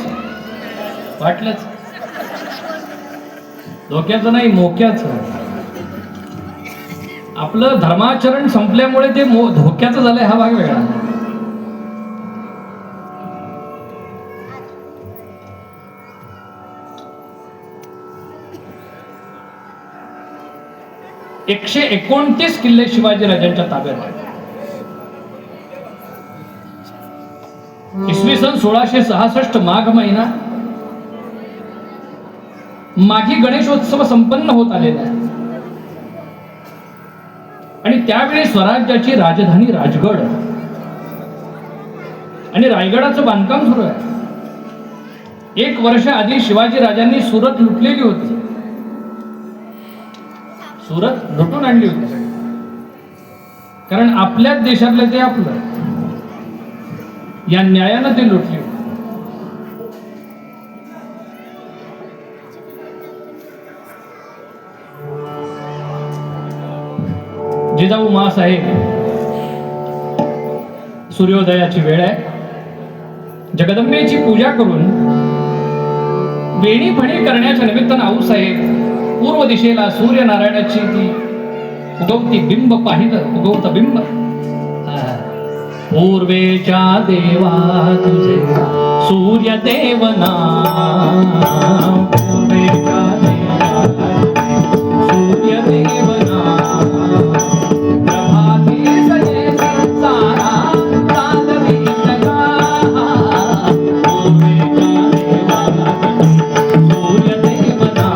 Speaker 2: वाटलंच धोक्याचं नाही मोक्याचं. आपलं धर्माचरण संपल्यामुळे ते धोक्याचं झालंय हा भाग वेगळा. एकशे 29 किल्ले शिवाजी राजांच्या ताब्यात आहेत. इसवी सन 1666 माघ महिना. माघी गणेशोत्सव संपन्न होत आलेला आहे आणि त्यावेळी स्वराज्याची राजधानी राजगड आणि रायगडाचं बांधकाम सुरू आहे. 1 वर्ष आधी शिवाजी राजांनी सुरत लुटलेली होती. सुरत लुटून आणली होती कारण आपल्याच देशातलं ते आपलं. या न्यायानं ते लुटली. जिजाऊ माँसाहेब सूर्योदयाची वेळ आहे. जगदंबेची पूजा करून वेणी फणी करण्याच्या निमित्तानं आऊसाहेब पूर्व दिशेला सूर्यनारायणाची ती उगवती बिंब पाहिलं. उगवतं बिंब. पूर्वेच्या देवा तुझे सूर्यदेवना. पूर्वेच्या देवा सूर्यदेवना. प्रभाती सजे सारा चालवी जगा. पूर्वेच्या देवा सूर्यदेवना.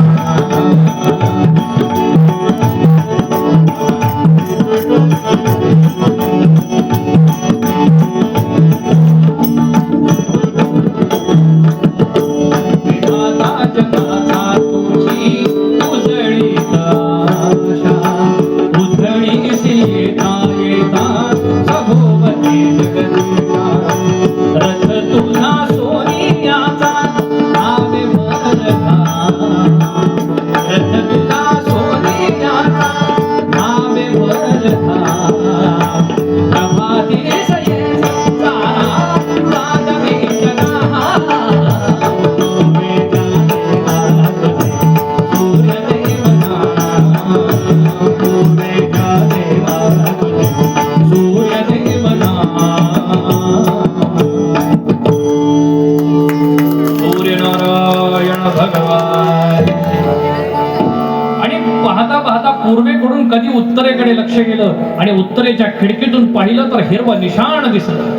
Speaker 2: पूर्वेकडून कधी उत्तरेकडे लक्ष गेलं आणि उत्तरेच्या खिडकीतून पाहिलं तर हिरवं निशाण दिसलं.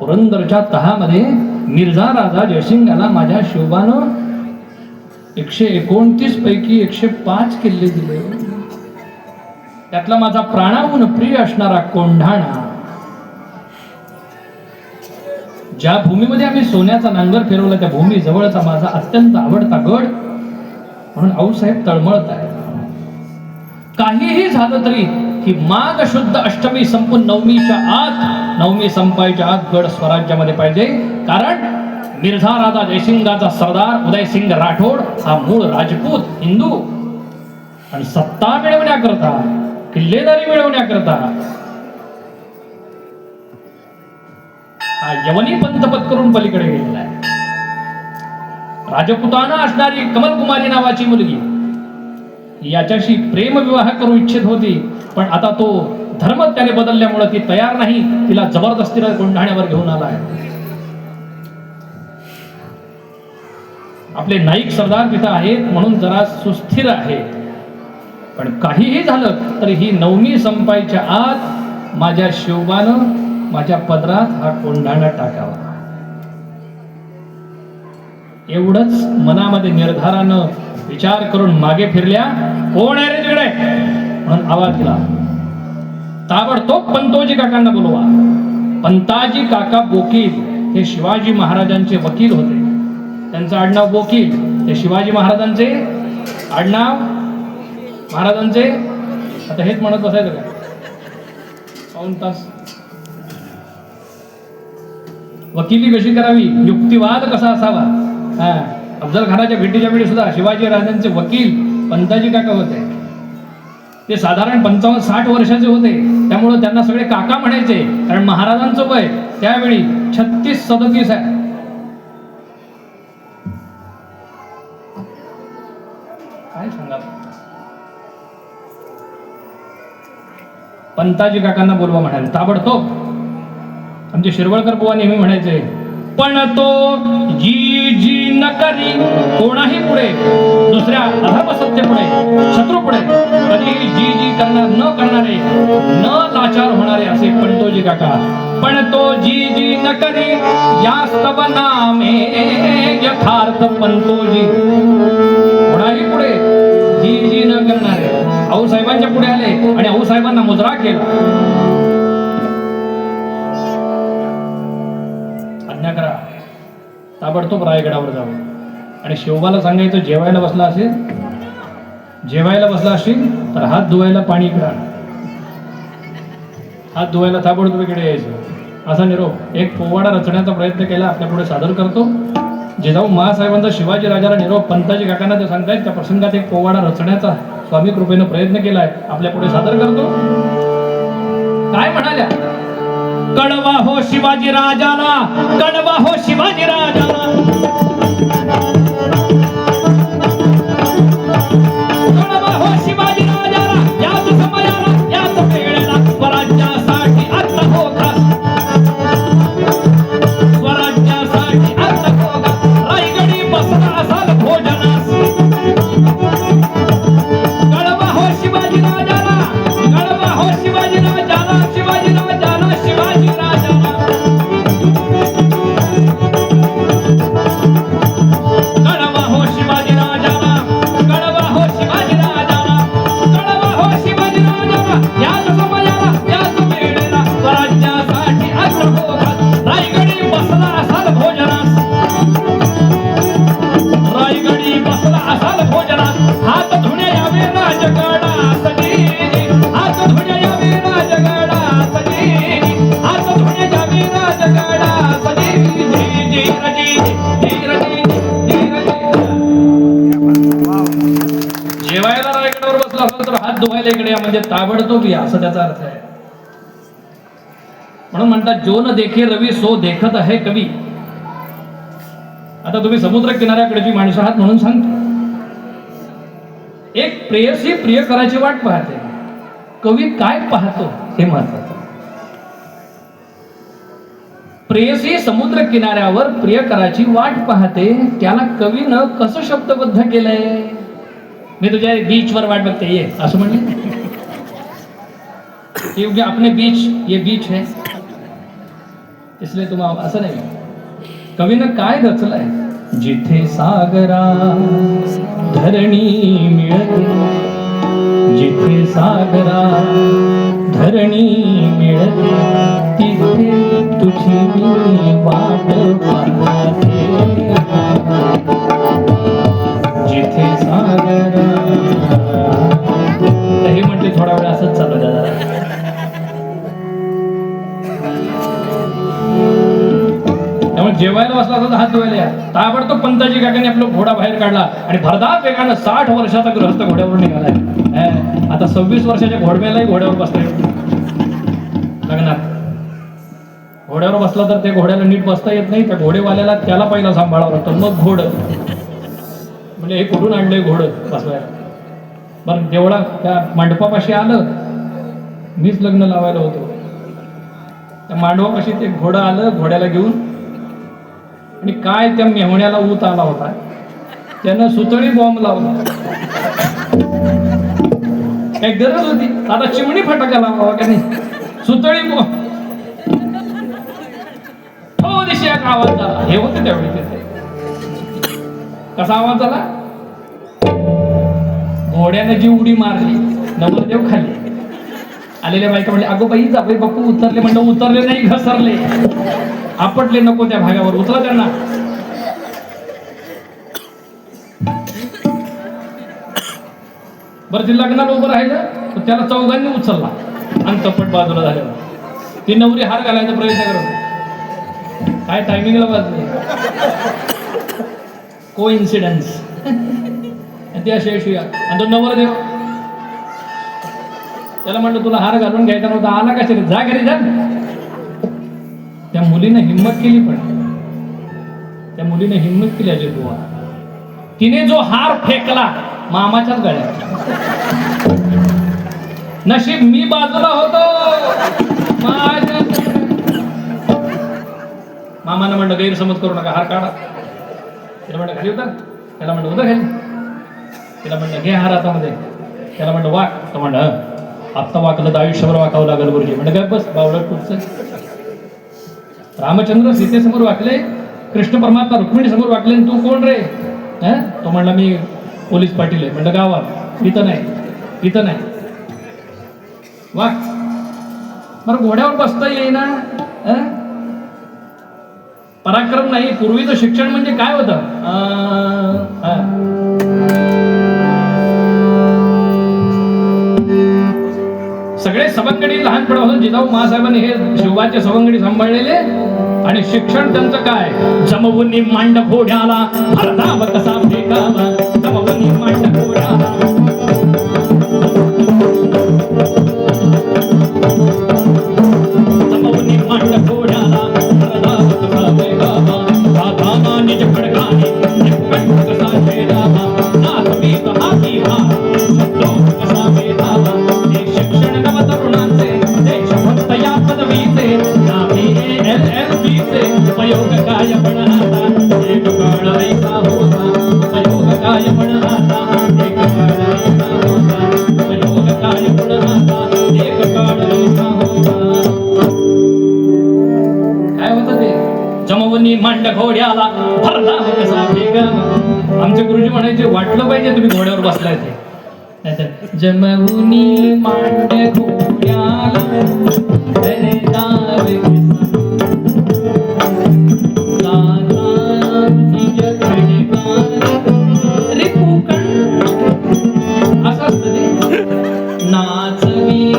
Speaker 2: पुरंदरच्या तहामध्ये मिर्झा राजा जयसिंगाला माझ्या शिवबानं 129 पैकी 105 किल्ले दिले. त्यातला माझा प्राणाहून प्रिय असणारा कोंढाणा, ज्या भूमीमध्ये आम्ही सोन्याचा नांगर फिरवला त्या भूमी जवळचा माझा अत्यंत आवडता गड. म्हणून आऊसाहेब तळमळत आहे. काहीही झालं तरी ही माघ शुद्ध अष्टमी संपून नवमीच्या आत, नवमी संपायच्या आत गड स्वराज्यामध्ये पाहिजे. कारण मिर्झा राजा जयसिंगाचा सरदार उदयसिंग राठोड हा मूळ राजपूत हिंदू आणि सत्ता मिळवण्याकरता, किल्लेदारी मिळवण्याकरता हा यवनी पंथ पत्करून पलीकडे गेलेला आहे. राजपुताना असणारी कमलकुमारी नावाची मुलगी याच्याशी प्रेमविवाह करू इच्छित होती, पण आता तो धर्म त्याने बदलल्यामुळे ती तयार नाही. तिला जबरदस्तीने कोंढाण्यावर घेऊन आला आहे. आपले नाईक सरदार तिथं आहेत म्हणून जरा सुस्थिर आहे. पण काहीही झालं तर ही नवमी संपायच्या आत माझ्या शिवबानं माझ्या पदरात हा कोंढाणा टाकावा, एवढंच मनामध्ये निर्धारानं विचार करून मागे फिरल्या. कोण आहे रे तिकडे म्हणून आवाज दिला. ताबडतोब पंतोजी काकांना बोलवा. पंताजी काका बोकील हे शिवाजी महाराजांचे वकील होते. त्यांचं आडनाव बोकील, हे शिवाजी महाराजांचे आडनाव, महाराजांचे. आता हेच म्हणत बसायचं का पाऊण तास? वकिली कशी करावी, युक्तिवाद कसा असावा. अफजल खानाच्या भेटीच्या वेळी सुद्धा शिवाजी महाराजांचे वकील पंताजी काका होते. ते साधारण 55-60 वर्षाचे होते, त्यामुळे त्यांना सगळे काका म्हणायचे. कारण महाराजांचं वय त्यावेळी 36-37 आहे. काय सांगा. पंताजी काकांना बोलवा म्हणाले ताबडतोब. आमचे शिरवळकर बुवा नेहमी म्हणायचे, पण तो जी जी न करी कोणाही पुढे, दुसऱ्या अधर्म सत्य पुढे, शत्रू पुढे कधीही जी जी न करणारे, न लाचार होणारे असे पंतोजी काका. पण तो जी जी न करी यास्तव नामे यथार्थ पंतोजी. कोणाही पुढे जी जी न करणारे. आऊसाहेबांच्या पुढे आले आणि आऊसाहेबांना मुजरा केला. करा, ताबडतोब रायगडावर जाऊ आणि शिवबाला सांगायचं जेवायला बसला असेल, जेवायला बसला असेल तर हात धुवायला पाणी इकडे आण. हात धुवायला ताबडतोब इकडे यायचं. असा निरोप. एक पोवाडा रचण्याचा प्रयत्न केला, आपल्या पुढे सादर करतो. जिजाऊ महासाहेबांचा शिवाजी राजाला निरोप पंताजी काकांना ते सांगतायत. त्या प्रसंगात एक पोवाडा रचण्याचा स्वामी कृपेनं प्रयत्न केलाय, आपल्या पुढे सादर करतो. काय म्हणाल्या? कळवा हो शिवाजी राजाला, कळवा हो शिवाजी राजाला, कळवा हो शिवाजी राजाला, याच समयाला याच वेळेला स्वराज्यासाठी आता होता, स्वराज्यासाठी आता होता, रायगडी बसला असाल भोजनास. कळवा हो शिवाजी राजाला, कळवा हो शिवाजी राजाला, शिवाजी राजाला, शिवाजी राजाला. कळवा हो शिवाजी राजाला, कळवा हो शिवाजी राजाला, कळवा हो शिवाजी राजाला, याच समयाला याच वेळेला स्वराज्यासाठी आता होता, रायगडी बसला असाल भोजनास, रायगडी बसला असाल भोजनास. हात धुणे यावे राजगडासनी, हात धुणे यावे राजगडासनी, हात धुणे यावे राजगडासनी. जी जी रजी, जी रजी, जी रजी. जेवायला रायगडावर बसला असेल तर हात धुवायला इकडे या, म्हणजे ताबडतोब या, असं त्याचा अर्थ आहे. म्हणून म्हणतात जो न देखे रवी सो देखत आहे कवी. आता तुम्ही समुद्र किनाऱ्याकडची माणसं आहात म्हणून सांगतो. एक प्रेयसी प्रिय करायची वाट पाहते, कवी काय पाहतो हे महत्वाचं. प्रेयसी समुद्र किनाऱ्यावर प्रिय करायची वाट पाहते, त्याला कवीनं कसं शब्दबद्ध केलंय? मी तुझ्या बीचवर वाट बघते ये असं म्हणलं. क्योंकि अपने बीच ये बीच है इसलिए तुम असं नाही. कवीनं काय रचलंय? जिथे सागरा धरणी मिळते, जिथे सागरा धरणी मिळते, तिथे तुझी मी वाट पाहते. जिथे सागरा. हे म्हटले थोडा वेळ असंच चालू द्या. त्यामुळे जेवायला बसला असता हात धुवायला या. ताबडतोब पंताजी काकांनी आपला घोडा बाहेर काढला आणि भरधाव वेगानं 60 वर्षाचा गृहस्थ घोड्यावर निघालाय. आता 26 वर्षाच्या घोडम्यालाही घोड्यावर बसलाय लग्नात. घोड्यावर बसला तर ते घोड्याला नीट बसता येत नाही, त्या घोडेवाल्याला त्याला पहिला सांभाळावं लागतं, मग घोड. म्हणजे हे कुठून आणलंय घोडं बसवायला? बरं देवळा त्या मंडपापाशी आलं, मीच लग्न लावायला होतो. त्या मांडवापाशी ते घोडं आलं, घोड्याला घेऊन, आणि काय त्या मेहुण्याला ऊत आला होता. त्यानं सुतळी बॉम्ब लावला. काय गरज होती? आता चिमणी फटाका लावावा का नाही? सुतळी बॉम्ब हो दिशा आवाज झाला. हे होते त्यावेळी तिथे. कसा आवाज झाला? घोड्यानं जी उडी मारली, नवरदेव खाली. आलेल्या बायका म्हणले, अगो बाई जावई बापू उतरले. म्हणलं उतरले नाही, घसरले, आपटले. नको त्या भागावर उचला त्यांना. बरं ते लग्नाला उभं राहिलं तर त्याला चौघांनी उचलला आणि कपट बाजूला झालेला. ती नवरी हार घालायचा प्रयत्न करत. काय टायमिंगला वाजले. को इन्सिडन्स. ती अशी अशी आणि तो नवरदेव त्याला म्हणलं तुला हार घालून घ्यायचा नव्हता, आला कशा जा घरी जा. त्या मुलीने हिंमत केली. पण त्या मुलीने हिंमत केली अजय बुवा. तिने जो हार फेकला मामाच्याच गळ्यात. नशीब मी बाजूला होतो. मामानं म्हणलं गैरसमज करू नका, हार काढा. त्याला म्हणलं खाली उतर. त्याला म्हणलं उतर खाली. तिला म्हणलं घे हार हातामध्ये. त्याला म्हणलं वाक. तर म्हणलं आत्ता वाकलं तर आयुष्यभर वाकावं लागेल गुरुजी. म्हणलं काय बस बावळट कुठचं. रामचंद्र सीतेसमोर वाकले, कृष्ण परमात्मा रुक्मिणी समोर वाकले. तू कोण रे? तो म्हणला मी पोलीस पाटील आहे. म्हणलं गावात. इथं नाही, इथं नाही. वाक. बरं घोड्यावर बसता येईना. पराक्रम नाही. पूर्वीचं शिक्षण म्हणजे काय होतं? सगळे सवंगडी लहानपणापासून जिजाऊ महासाहेबांनी हे शिवबाचे सवंगडी सांभाळलेले. आणि शिक्षण त्यांचं काय? जमवून मांड घोड्याला भरधाव कसा फेकावा. जमवून मांड घोड्याला जमवून मांड घोड्याला भरधाव कसा फेकावा. राधाना निज खडगाने निष्कंठ कसा छेदावा. नाथवी हाती हा शब्दो कसा वेधावा. हे शिक्षण नवतरुणांचे देशभक्त या पदवीचे नामी LLBचे उपयोग काय पण आता. एक काळ ऐसा होता उपयोग काय पण आता. एक काळ ऐसा होता उपयोग काय पण आता. एक काळ ऐसा होता. काय होतं ते? जमवून मांड घोड्याला भरधाव कसा फेकावा. आमचे गुरुजी म्हणायचे वाटलं पाहिजे तुम्ही घोड्यावर बसलाय ते. जमवून मांड घोड्याला भरधाव असं असतं ते. नाचवी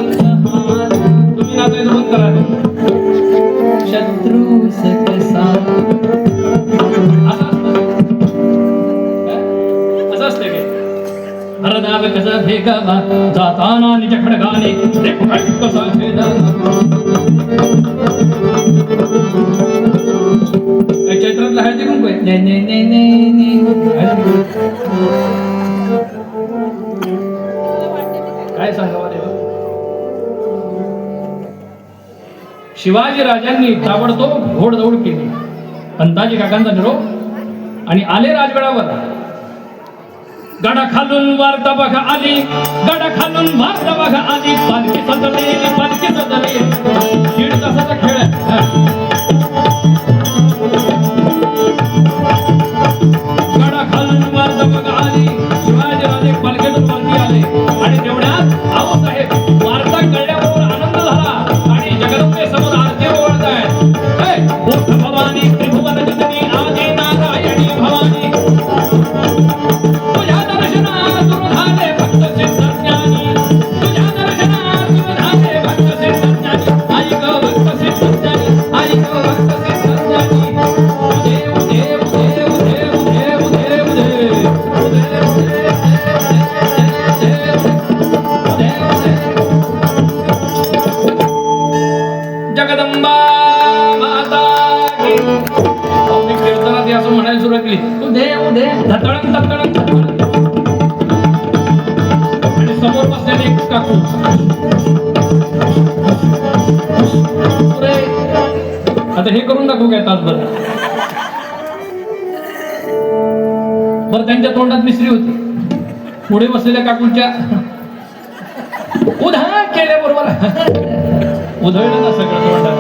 Speaker 2: तुम्ही नाचायचं बंद करा. शत्रू कसा असं असतं काय? भरधाव कसा फेकावा. जाताना निज खडगाने कसा छेदावा. चैत्रातला हळदी कुंकू आहे. काय सांगावं देवा. शिवाजी राजांनी ताबडतोब घोडदौड केली. पंताजी काकांचा निरोप आणि आले राजगडावर. गडा खालून वार्ता बघा आली. गडा खालून वार्ता बघा आली. पालखी सजलेली, पालखी सजलेली. दीड तासाचा खेळ आहे. गडा खालून वार्ता बघा आली. शिवाजी राजे पालखीतून वरती आले आणि तेवढ्यात आहो साहेब वार्ता कळल्याबरोबर आनंद झाला आणि जगदंबे समोर आरती ओवाळतायत. ओठ भवानी त्रिभुवन जननी आदि नारायणी भवानी. तुझ्या दर्शनातून झाले भक्त सिद्ध ज्ञानी. तुझ्या दर्शनातून झाले भक्त सिद्ध ज्ञानी. आई ग भक्त सिद्ध ज्ञानी. आई ग भक्त सिद्ध ज्ञानी. देव देव देव देव देव देव देव जगदंबा माता की. मी कीर्तनात असं म्हणायला सुरुवात केली. तू देव दे धतळण धतळण धतळण. आणि समोर बसलेले एक काकू. आता हे करून दाखवू काय तासभर. बरं त्यांच्या तोंडात मिसरी होती, पुढे बसलेल्या काकूंच्या उधा केल्याबरोबर उधळलं ना सगळं तोंडात.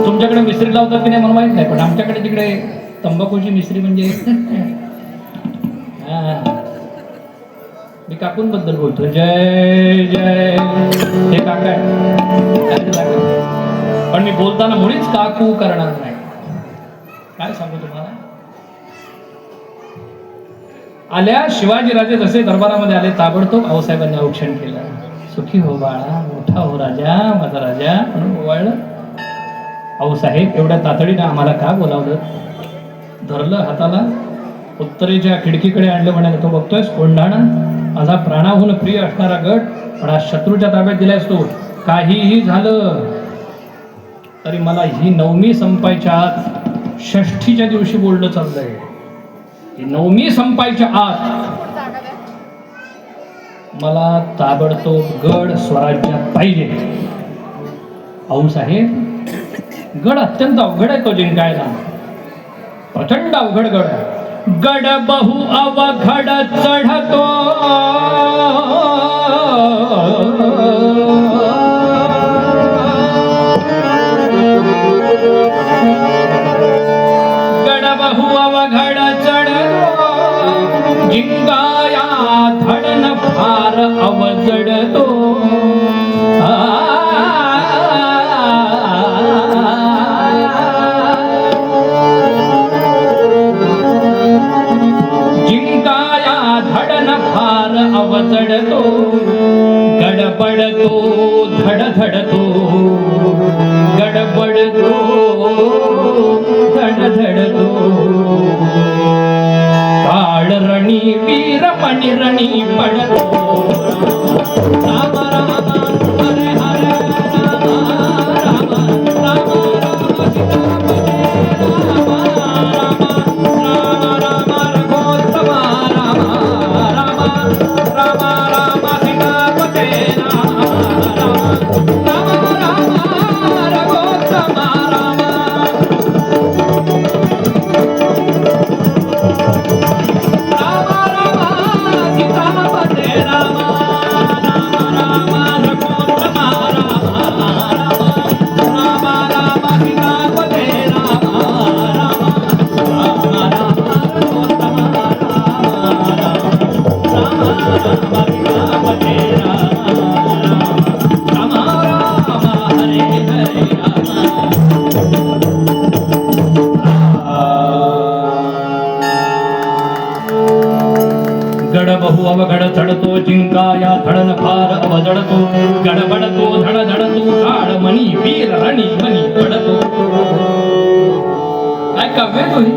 Speaker 2: तुमच्याकडे मिसरी लावतात की नाही मला माहित नाही, पण आमच्याकडे तिकडे तंबाखूची मिसरी म्हणजे मी काकूंबद्दल बोलतो. जय जय हे काका आहे. पण मी बोलताना मुळीच काकू करणार नाही. काय सांगू तुम्हाला, आल्या शिवाजीराजे जसे दरबारामध्ये आले ताबडतोब आऊसाहेबांनी औक्षण केलं. सुखी हो बाळा, मोठा हो राजा, माझा राजा म्हणून ओवाळलं. आऊसाहेब एवढ्या तातडीनं आम्हाला का बोलावलं, धरलं हाताला, उत्तरेच्या खिडकीकडे आणलं, म्हणाले तो बघतोयस कोंढाणा, माझा प्राणाहून प्रिय असणारा गट, पण आज शत्रूच्या ताब्यात दिलायस तू. काहीही झालं तरी मला ही नवमी संपायच्या आत, षष्ठीच्या दिवशी बोलणं चाललंय, ही नवमी संपायच्या आत मला ताबडतोब गड स्वराज्यात पाहिजे. आऊसाहेब गड अत्यंत अवघड आहे तो जिंकायला, प्रचंड अवघड गड आहे. गड बहु अवघड चढतो, गड बहु अवघड चढतो, जिंकाया धडन फार अवजडतो. अवजडतो, गडबडतो धडधडतो, गडबडतो धडधडतो. काळ रणी वीर मणी रणी पडतो. राम राम हरे हरे राम राम राम राम अवघड चढतो, जिंकाया धडन फार अवजडतो, गडबडतो धडधडतो, काळ मणी वीर रणी मणी पडतो. काय काव्य आहे तुम्ही,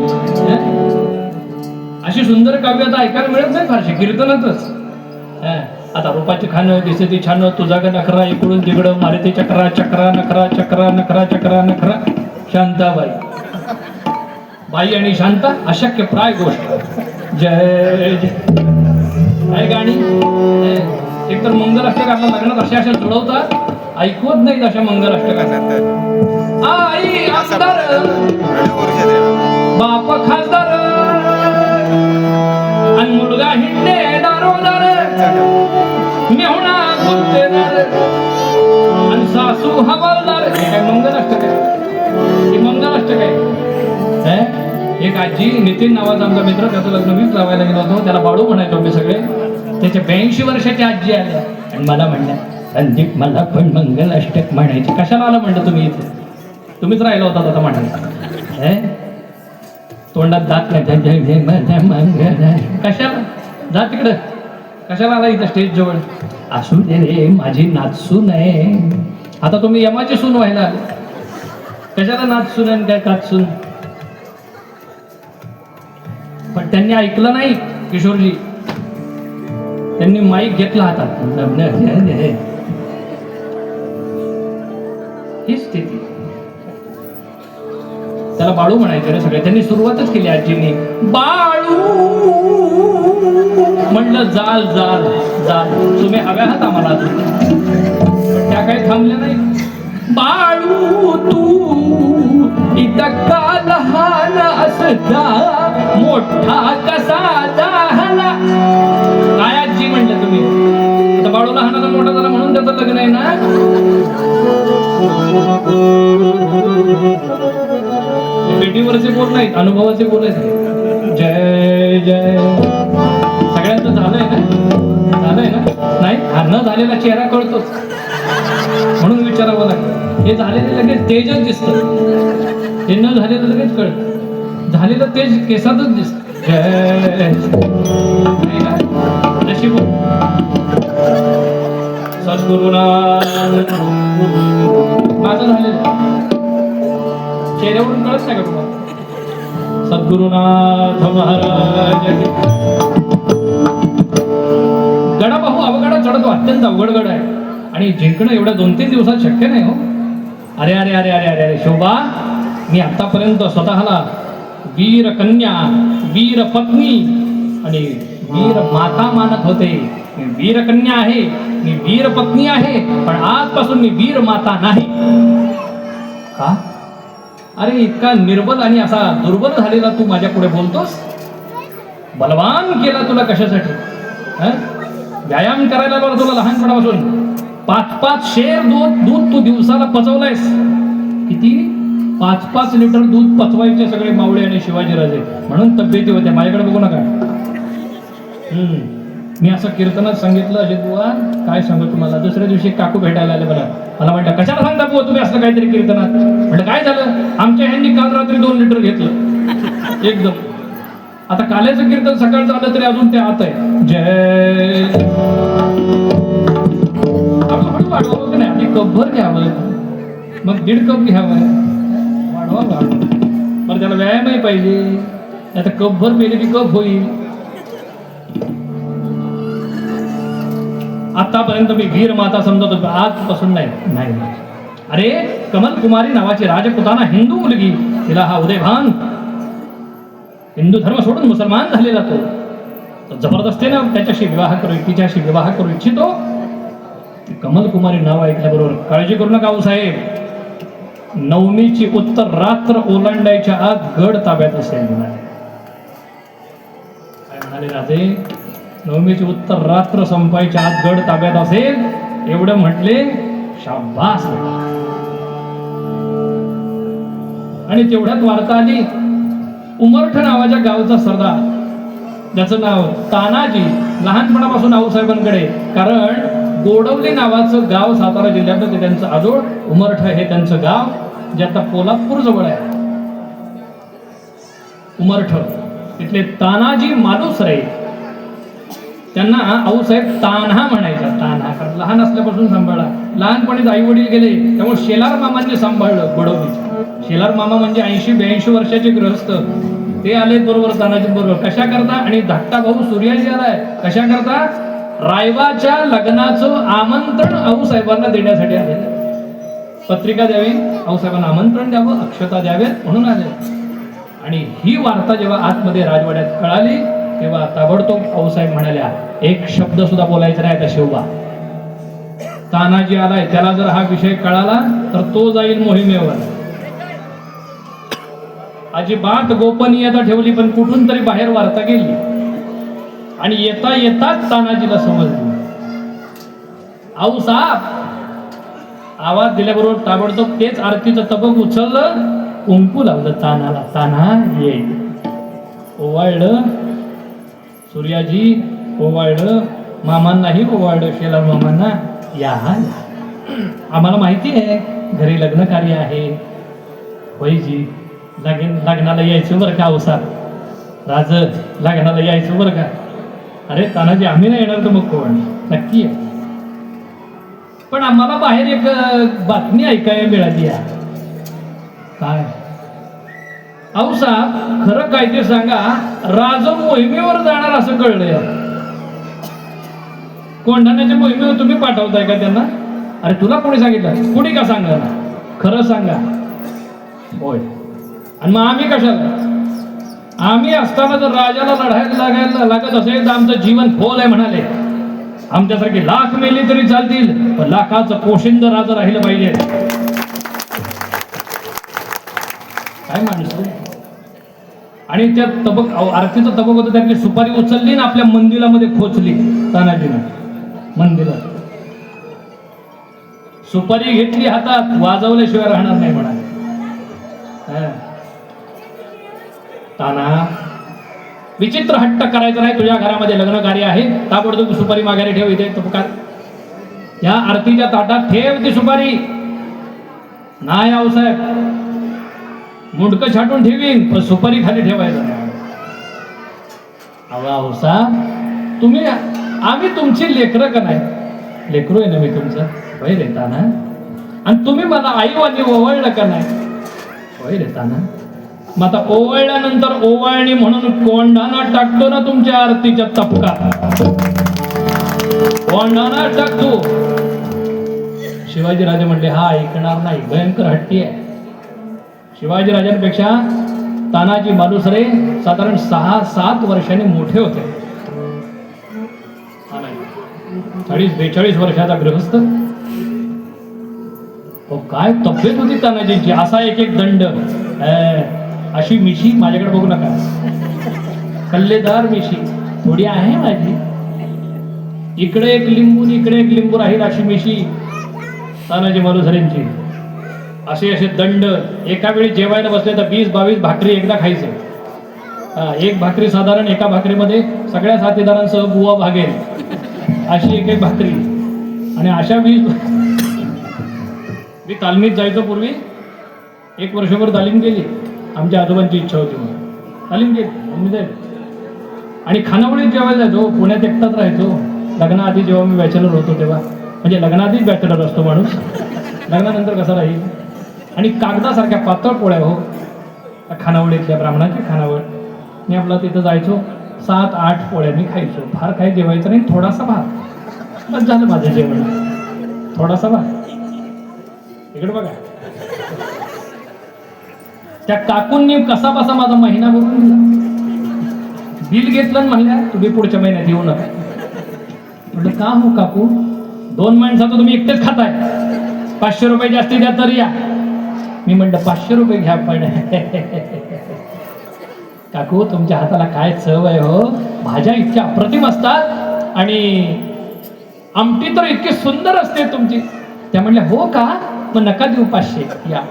Speaker 2: अशी सुंदर काव्य आता ऐकायला मिळत नाही फारशी, कीर्तनातच. आता रूपाची खाणं दिसती छान, तुझा ग नखरा इकडून तिकडं मारुती चक्रा चक्रा नखरा चक्रा नखरा चक्रा नखरा. शांताबाई बाई आणि शांता अशक्य प्राय गोष्ट. जय जय काय गाणी, एकतर मंगलाष्टकाला लग्नात अशा अशा जुळवतात, ऐकवत नाहीत अशा मंगलाष्टकाला. आई आमदार बाप खासदार आणि मुलगा हिंडे दारोदार, मेहुणा गुत्तेदार आणि सासू हवालदार. हे काय मंगलाष्टक आहे, हे मंगलाष्टक आहे. एक आजी नितीन नावाचा आमचा मित्र, त्याचं लग्न मीच लावायला गेलो होतो, त्याला बाळू म्हणायचो आम्ही सगळे. त्याच्या 82 वर्षाची आजी आल्या आणि मला म्हणल्या, संदीप मला पण मंगलाष्टक म्हणायचे. कशाला आला म्हणलं तुम्ही इथे, तुम्हीच राहिला होता आता म्हणायला. तोंडात दात नाही, कशाला जा तिकडं, कशाला आला इथं स्टेज जवळ. असू दे रे, माझी नाचसून आहे. आता तुम्ही यमाची सून व्हायला आले, कशाला नाचसून आणि काय काचसून. पण त्यांनी ऐकलं नाही किशोरजी, त्यांनी माईक घेतला हातात. ही स्थिती, त्याला बाळू म्हणायचे रे सगळे. त्यांनी सुरुवातच केली आजींनी, बाळू म्हणलं, जाल जाल जाल, तुम्ही हव्या आहात आम्हाला. पण त्या काही थांबल्या नाही. बाळू तू इतका लहान असता मोठा कसा झाला. काय आजी म्हणलं तुम्ही? आता बाळू लहानाचा मोठा झाला म्हणून त्याचं लग्न आहे ना. पेटीवरचे बोल नाहीत, अनुभवाचे बोल आहेत. जय जय. सगळ्यांचं झालंय ना? झालंय ना? नाही, हा न झालेला चेहरा कळतोच म्हणून विचारावं लागतं. हे झालेले लगेच तेजच दिसतं, हे न झालेलं लगेच कळत. झालेलं तेज केसातच दिसत. जय नशीब सद्गुरुनाथ. माझं झालेलं चेहऱ्यावरून कळत नाही का तुम्हाला? सद्गुरुनाथ महाराज. गडा पाहू अवघडा चढतो, अत्यंत अवघड गड आहे आणि जिंकणं एवढ्या 2-3 दिवसात शक्य नाही हो. अरे अरे अरे अरे अरे अरे शोभा, मी आतापर्यंत स्वतःला वीर कन्या, वीर पत्नी आणि वीर माता मानत होते. मी वीर कन्या आहे, मी वीर पत्नी आहे, पण आजपासून मी वीर माता नाही. का? अरे इतका निर्बल आणि असा दुर्बल झालेला तू माझ्या पुढे बोलतोस? बलवान केला तुला कशासाठी? व्यायाम करायला लावला तुला लहानपणापासून. 5-5 शेर दूध तू दिवसाला पचवलायस. किती? 5-5 लिटर दूध पचवायचे सगळे मावळे आणि शिवाजीराजे, म्हणून तब्येती होत्या. माझ्याकडे बघू नका. मी असं कीर्तनात सांगितलं अजित बुवा, काय सांगू तुम्हाला. दुसऱ्या दिवशी काकू भेटायला आले मला म्हटलं कशाला सांगता बुवा तुम्ही असलं काहीतरी कीर्तनात? म्हटलं काय झालं? आमच्या ह्यांनी काल रात्री 2 लिटर घेतलं एकदम. आता काल्याचं कीर्तन सकाळचं आलं तरी अजून ते आत आहे. जय. हळूहळू वाढवावं की नाही? आधी कपभर घ्यावं, मग 1.5 कप घ्यावं, वाढवा. बरं त्याला व्यायामही पाहिजे. आता कपभर पेले की कप होईल. आतापर्यंत मी वीर माता समजत होतो, आजपासून नाही. अरे कमल कुमारी नावाची राजपुताना हिंदू मुलगी, तिला हा उदयभान हिंदू धर्म सोडून मुसलमान झालेला तो जबरदस्तीनं तिच्याशी विवाह करू इच्छितो. कमल कुमारी नाव ऐकल्याबरोबर काळजी करू नका साहेब, नवमीची उत्तर रात्र ओलांडायच्या आत गड ताब्यात असेल म्हणाले. काय म्हणाले राजे? नवमीची उत्तर रात्र संपायच्या आत गड ताब्यात असेल एवढं म्हटले. शाबास. आणि तेवढ्यात वार्ता आली, उमरठ नावाच्या गावचा सरदार, ज्याचं नाव तानाजी, लहानपणापासून आऊसाहेबांकडे, कारण गोडवली नावाचं गाव सातारा जिल्ह्यातलं ते त्यांचं आजोळ. उमरठ हे त्यांचं गाव, जे आता पोलादपूर जवळ आहे. उमरठ तिथले तानाजी मालुसरे, त्यांना आऊसाहेब तान्हा म्हणायचा. तान्हा कारण लहान असल्यापासून सांभाळला. लहानपणीच आई वडील गेले, त्यामुळे शेलार मामांनी सांभाळलं गोडवलीचं. शेलार मामा म्हणजे 80-82 वर्षाचे गृहस्थ. ते आले बरोबर तानाजी बरोबर. कशा करता? आणि धाकटा भाऊ सूर्याजी आलाय. कशा करता? रायबाच्या लग्नाचं आमंत्रण आऊसाहेबांना देण्यासाठी आले. पत्रिका द्यावी, आऊसाहेबांना आमंत्रण द्यावं, अक्षता द्याव्यात म्हणून आले. आणि ही वार्ता जेव्हा आतमध्ये राजवाड्यात कळाली तेव्हा ताबडतोब आऊसाहेब म्हणाल्या, एक शब्द सुद्धा बोलायचा नाही. आता शिवबा तानाजी आलाय, त्याला जर हा विषय कळाला तर तो जाईल मोहिमेवर. अजिबात गोपनीयता ठेवली, पण कुठून तरी बाहेर वार्ता गेली आणि येता येताच तानाजीला समजली. आऊसाहेब आवाज दिल्याबरोबर ताबडतोब तेच आरतीचं तबक उचललं, कुंकू लावलं तानाला. ताना ये. ओवाळलं सूर्याजी, ओवाळलं मामांनाही, ओवाळलं शेलार मामांना. या आम्हाला माहिती आहे घरी लग्न कार्य आहे. होईजी लग्नाला यायचं बरं का आऊसाहेब? राज लग्नाला यायचं बरं का? अरे तानाजी आम्ही नाही येणार तर मग कोण? नक्की आहे. पण आम्हाला बाहेर एक बातमी ऐकायला मिळाली आहे. काय? आऊसाहेब खरं काय ते सांगा, राज मोहिमेवर जाणार असं कळलंय. कोंढाण्याच्या मोहिमेवर तुम्ही पाठवताय का त्यांना? अरे तुला कोणी सांगितलं? कोणी का सांगा? खरं सांगा. होय. आणि मग आम्ही कशाला? आम्ही असताना जर राजाला लागायला लागत असेल तर आमचं जीवन खोल आहे म्हणाले. आमच्यासारखी लाख मेली तरी चालतील, पण लाखाचं पोशिंद राजा राहिलं पाहिजे. काय माणसं. आणि त्या आरतीचं तबक होतं, त्यातली सुपारी उचलली ना आपल्या मंदिरामध्ये खोचली तानाजीनं. मंदिरात सुपारी घेतली हातात, वाजवल्याशिवाय राहणार नाही म्हणा. ताना, विचित्र हट्ट करायचा नाही. तुझ्या घरामध्ये लग्न कार्य आहे, ताबडतोब सुपारी माघारी ठेव. इथे तबकात या आरतीच्या ताटात ठेव ती सुपारी. नाही आऊसाहेब, मुंडकं छाटून ठेवीन पण सुपारी खाली ठेवायचं नाही. औसा तुम्ही, आम्ही तुमची लेकरं का नाही? लेकरू आहे ना मी तुमचं, होय रेता ना. आणि तुम्ही मला आईवानी ओवळलं का नाही? होय रेता ना. मग आता ओवळल्यानंतर ओवाळणी म्हणून कोंडाणा टाकतो ना तुमच्या आरतीच्या तपकात, कोंडाणा टाकतो. शिवाजीराजे म्हणले हा ऐकणार नाही, भयंकर हट्टी आहे. शिवाजीराजांपेक्षा तानाजी मालुसरे साधारण 6-7 वर्षांनी मोठे होते. 40-42 वर्षाचा गृहस्थ. हो काय तब्येत होती तानाजीची, असा एक एक दंड. अशी मिशी माझ्याकडे बघू नका, कल्लेदार मिशी थोडी आहे माझी. इकडे एक लिंबू इकडे एक लिंबू राहील अशी मिशी तानाजी मालुसरेंची. असे असे दंड. एका वेळी जेवायला बसले तर 20-22 भाकरी एकदा खायचं. एक भाकरी साधारण एका भाकरीमध्ये सगळ्या साथीदारांसह बुवा भागेल अशी एक एक भाकरी. आणि अशा 20 मी तालमीत जायचो पूर्वी. 1 वर्षभर तालीम केली. आमच्या आजोबांची इच्छा होती म्हणून तालीम केली. आणि खानावळीत जेवायला जायचो. पुण्यात एकटाच राहायचो. लग्नाआधी जेव्हा मी बॅचलर होतो तेव्हा, म्हणजे लग्नाआधीच बॅचलर असतो माणूस, लग्नानंतर कसा राहील. आणि कागदासारख्या पातळ पोळ्या हो खानावळीतल्या ब्राह्मणाच्या खानावळ. मी आपला तिथं जायचो, 7-8 पोळ्या मी खायचो. फार काही जेवायचं नाही, थोडासा भात बस झालं माझं जेवण. थोडासा भात. इकडे बघा, त्या काकूंनी कसा बसा माझा महिना भरून दिला. बिल घेतलं म्हणल्या तुम्ही पुढच्या महिन्यात येऊ नका. म्हटलं का हो काकू, 2 माणसाचं तुम्ही एकटेच खाताय, 500 रुपये जास्ती द्या तर या. मी म्हणलं 500 रुपये घ्या पण काकू तुमच्या हाताला काय चव आहे हो. भाज्या इतक्या अप्रतिम असतात आणि आमटी तर इतकी सुंदर असते तुमची. त्या म्हणल्या हो का, मग नका देऊ 500 या.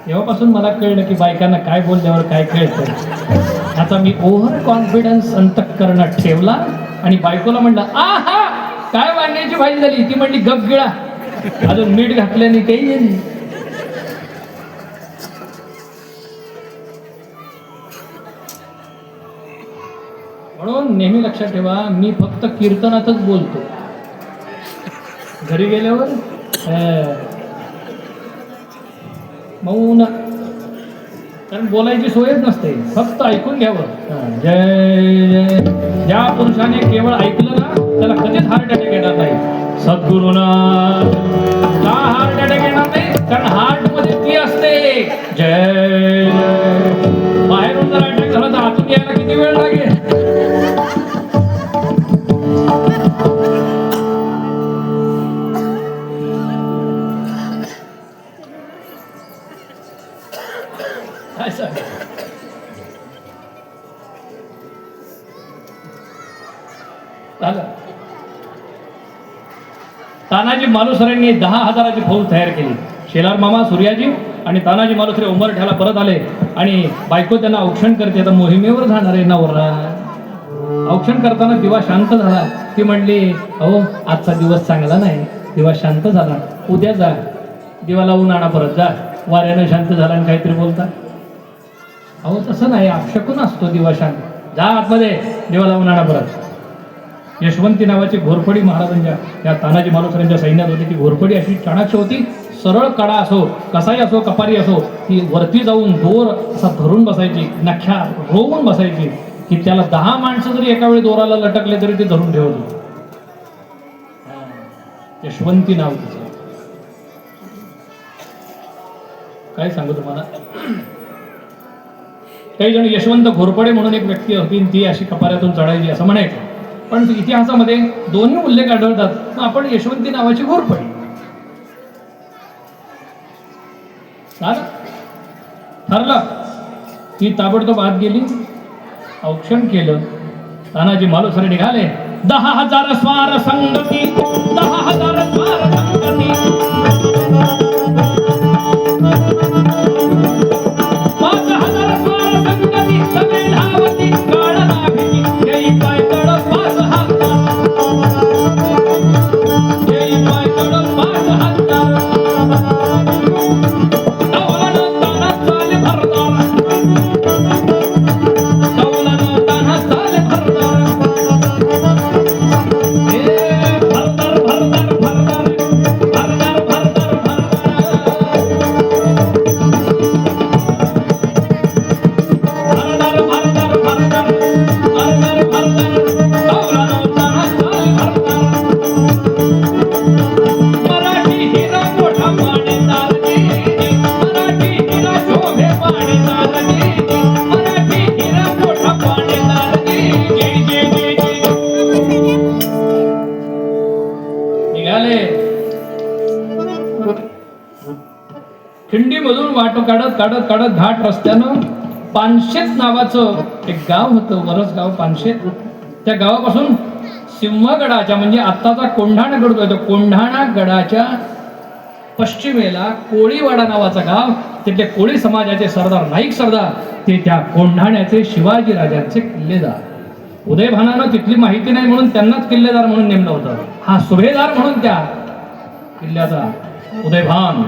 Speaker 2: तेव्हापासून मला कळलं की बायकांना काय बोलल्यावर काय कळतं. आता मी ओव्हर कॉन्फिडन्स अंतःकरणात ठेवला आणि बायकोला म्हणलं आहा काय वांग्याची भाजी झाली. ती म्हणली गप गिळा, अजून मीठ घातल्याने काही नाही. म्हणून नेहमी लक्षात ठेवा, मी फक्त कीर्तनातच बोलतो. घरी गेल्यावर मौन, कारण बोलायची सोयच नसते, फक्त ऐकून घ्यावं. जय जय. ज्या पुरुषाने केवळ ऐकलं ना त्याला कधीच हार्ट अटॅक येणार नाही. सद्गुरुनाथ का हार्ट अटॅक येणार नाही? कारण हार्ट मध्ये ती असते. जय जय. बाहेरून जर अटॅक झाला तर आतून यायला किती वेळ लागेल? काय सांग. तानाजी मालुसरेंनी 10,000ची फौज तयार केली. शेलार मामा सूर्याजी आणि तानाजी मालुसरे उंबरठ्याला परत आले आणि बायको त्यांना औक्षण करते. आता मोहिमेवर जाणार आहे नवरा. औक्षण करताना दिवा शांत झाला. ती म्हणली अहो आजचा दिवस चांगला नाही, दिवा शांत झाला, उद्या जा दिवा लावून आणा परत. जा, वाऱ्यानं शांत झाला आणि काहीतरी बोलता. अहो तसं नाही, अपशकून असतो दिवा शांत. जा आतमध्ये दिवा लावून आणा परत. यशवंती नावाची घोरपडी महाराजांच्या त्या तानाजी मालुसरेंच्या सैन्यात होती. ती घोरपडी अशी चाणाक्ष होती. सरळ कडा असो, कसाई असो, कपारी असो, ती वरती जाऊन दोर असा धरून बसायची, नख्या रोवून बसायची की त्याला 10 माणसं जरी एका वेळी दोराला लटकले तरी ती धरून ठेवत होती. यशवंती नाव तिचं. काय सांगू तुम्हाला. काही जण यशवंत घोरपडे म्हणून एक व्यक्ती होती, ती अशी कपाऱ्यातून चढायची असं म्हणायचं. पण इतिहासामध्ये दोन्ही उल्लेख आढळतात. आपण यशवंती नावाची घोरपडी. ठरलं. ती ताबडतोब आत गेली, औक्षण केलं. तानाजी मालुसरे निघाले. 10,000 स्वार संगती, 10,000 स्वार संगती, 5,000 स्वार संगती, सगळे धावती काळ नाभिनी, येई पायतळ 5,000, येई पायतळ 5,000. डौलानं ताना चाले भरदार, डौलानं ताना चाले भरदार. खिंडीमधून वाटो काढत काढत काढत घाट रस्त्यानं पानशेत नावाचं एक गाव होतं, वरस गाव पानशेत. त्या गावापासून सिंहगडाच्या म्हणजे आत्ताचा कोंढाणा गड होतो, कोंढाणा गडाच्या पश्चिमेला कोळीवाडा नावाचं गाव. तिथले कोळी समाजाचे सरदार नाईक सरदार ते त्या कोंढाण्याचे शिवाजी राजांचे किल्लेदार. उदयभानानं तिथली माहिती नाही म्हणून त्यांनाच किल्लेदार म्हणून नेमलं होतं. हा सुभेदार म्हणून त्या किल्ल्याचा उदयभान.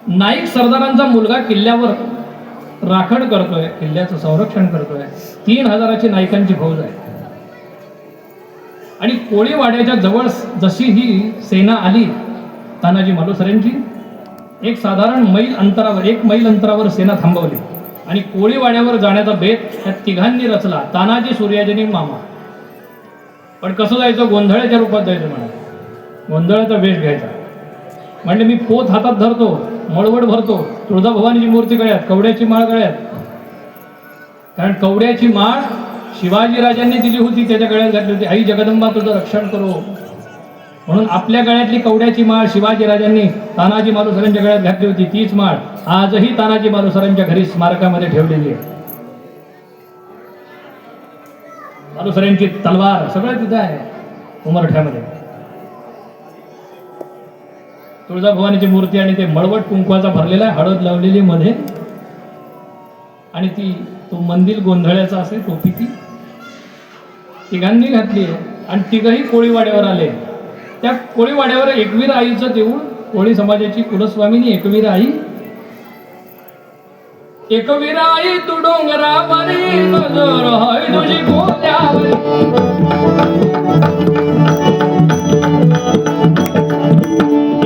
Speaker 2: नाईक सरदारांचा मुलगा किल्ल्यावर राखण करतोय, किल्ल्याचं संरक्षण करतोय. 3,000ची नाईकांची फौज आहे. आणि कोळीवाड्याच्या जवळ जशी ही सेना आली तानाजी मालुसरेंची, एक साधारण एक मैल अंतरावर सेना थांबवली आणि कोळीवाड्यावर जाण्याचा बेत त्या तिघांनी रचला. तानाजी, सूर्याजी, मामा. पण कसं जायचं? गोंधळाच्या रूपात जायचं म्हणा. गोंधळाचा वेश घ्यायचा. म्हणजे मी पोत हातात धरतो, मळवट भरतो, तुळजाभवानीची मूर्ती गळ्यात, कवड्याची माळ गळ्यात. कारण कवड्याची माळ शिवाजी राजांनी दिली होती, त्याच्या गळ्यात घातली होती. आई जगदंबा तुझं रक्षण करो म्हणून आपल्या गळ्यातली कवड्याची माळ शिवाजी राजांनी तानाजी मालुसरेंच्या गळ्यात घातली होती. तीच माळ आजही तानाजी मालुसरेंच्या घरी स्मारकामध्ये ठेवलेली आहे. मालुसरेंची तलवार सगळं तिथे आहे उमरठ्यामध्ये. तुळजाभवानीची मूर्ती आणि ते मळवट कुंकवाचा भरलेला आहे, हळद लावलेली मध्ये. आणि तो मंदिर गोंधळ्याचा असे टोपी ती तिघांनी घातली आहे. आणि तिघही कोळीवाड्यावर आले. त्या कोळीवाड्यावर एकवीर आईचं देऊळ, कोळी समाजाची कुलस्वामिनी एकवीर आई. एकवीर आई तू डोंगरावरी, नजर हाय तुझी कोल्यावरी.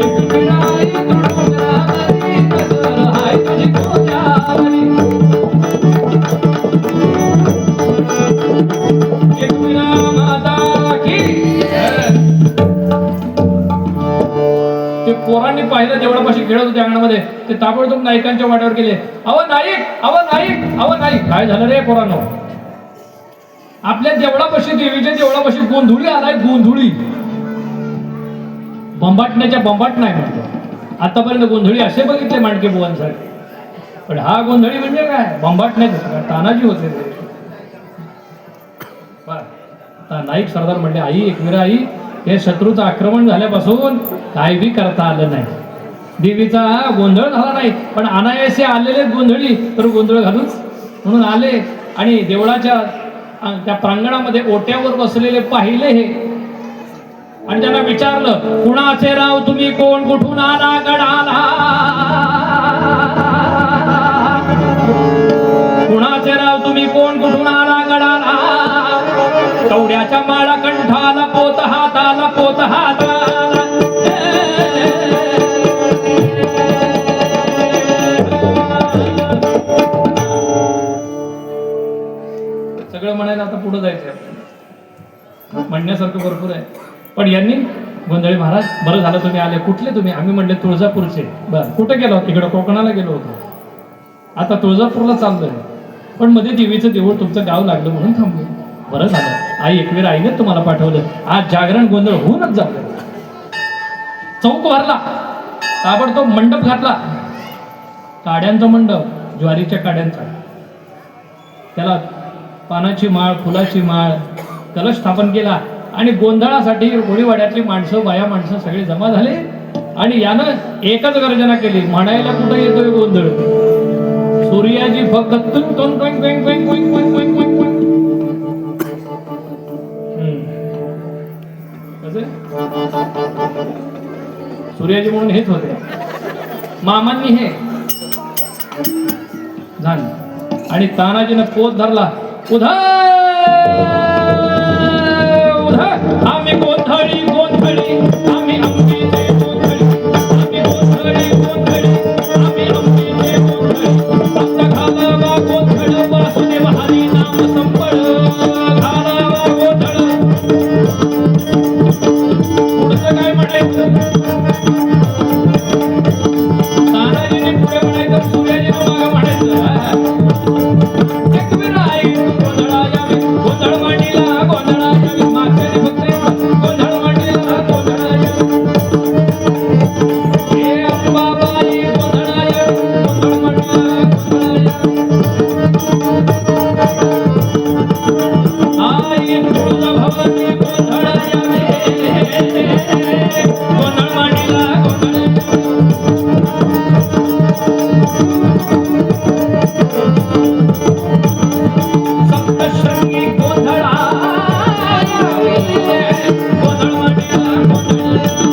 Speaker 2: एकवीर आई तू डोंगरावरी, नजर हाय तुझी कोल्यावरी. एकवीर माता की. ते पोरांनी पाहिलं देवळापाशी खेळत होते अंगणामध्ये. ते ताबडतोब नाईकांच्या वाड्यावर गेले. अव नाईक, अव नाईक, अव नाईक. काय झालं रे पोरांनो? आपल्या देवळापाशी, देवीच्या देवळापाशी गोंधुळी आलाय. गोंधुळी बंबाटण्याच्या बंबाट नाही म्हणतो. आतापर्यंत गोंधळी असे बघितले मांडके बुवांसाठी, पण हा गोंधळी म्हणजे काय? बंबाटण्याचे तानाजी होते ते. नाईक सरदार म्हणले, आई एकवीरा आई, हे शत्रूचं आक्रमण झाल्यापासून काय बी करता आलं नाही. देवीचा गोंधळ झाला नाही, पण अनायासे आलेले गोंधळी तर गोंधळ घालूच म्हणून आले. आणि देवळाच्या त्या प्रांगणामध्ये ओट्यावर बसलेले पाहिले हे. आणि त्यांना विचारलं, कुणाचे राव तुम्ही, कोण, कुठून आला गडाला? कुणाचे राव तुम्ही, कोण, कुठून आला गडाला? कवड्याच्या माळा कंठाला, पोत हाताला, पोत हाताला. सगळं म्हणायला आता पुढे जायचं, म्हणण्यासारखं भरपूर आहे. पण यांनी गोंधळी महाराज बरं झालं तुम्ही आले. कुठले तुम्ही? आम्ही म्हणले तुळजापूरचे. बरं, कुठे गेलो? तिकडं कोकणाला गेलो होतो, आता तुळजापूरला चाललोय. पण मध्ये देवीचं देऊळ तुमचं गाव लागलं म्हणून थांबलो. बरं झालं, आई एकवीर आईने तुम्हाला पाठवलं. आज जागरण गोंधळ होऊनच जातं. चौक भरला. ताबडतोब मंडप घातला, काड्यांचा मंडप, ज्वारीच्या काड्यांचा. त्याला पानाची माळ, फुलाची माळ, कलश स्थापन केला आणि गोंधळासाठी कोळीवाड्यातली माणसं, बाया माणसं सगळे जमा झाले आणि यानं एकच गर्जना केली, म्हणायला कुठं येतोय गोंधळ. सूर्याजी फक्त सूर्याजी म्हणून हेच होते, मामांनी हे झालं. आणि तानाजीनं पोत धरला, उधा उधा आम्ही गोंधळी गोंधळी, आम्ही अंबीचे गोंधळी, आम्ही गोंधळी गोंधळी, आम्ही अंबीचे गोंधळी. आमचा घालावा गोंधळ, वासुदेव हरी नाम संबळ, घालावा गोंधळ. पुढचं काय म्हणायचं? तानाजीने पुढे म्हणायचं, सूर्याजीने मागं म्हणायचं. गोंधळ मांडीला गोंधळा यावी, मागच्याने फक्त गोंधळ मांडीला गोंधळा यावी. हे अंबाबाई गोंधळा यावी, गोंधळ मांडीला गोंधळा यावी. आई तुळजाभवानी गोंधळा यावी, गोंधळ मांडीला गोंधळा यावी. सप्तशृंगी गोंधळा यावी, गोंधळ मांडीला गोंधळा यावी.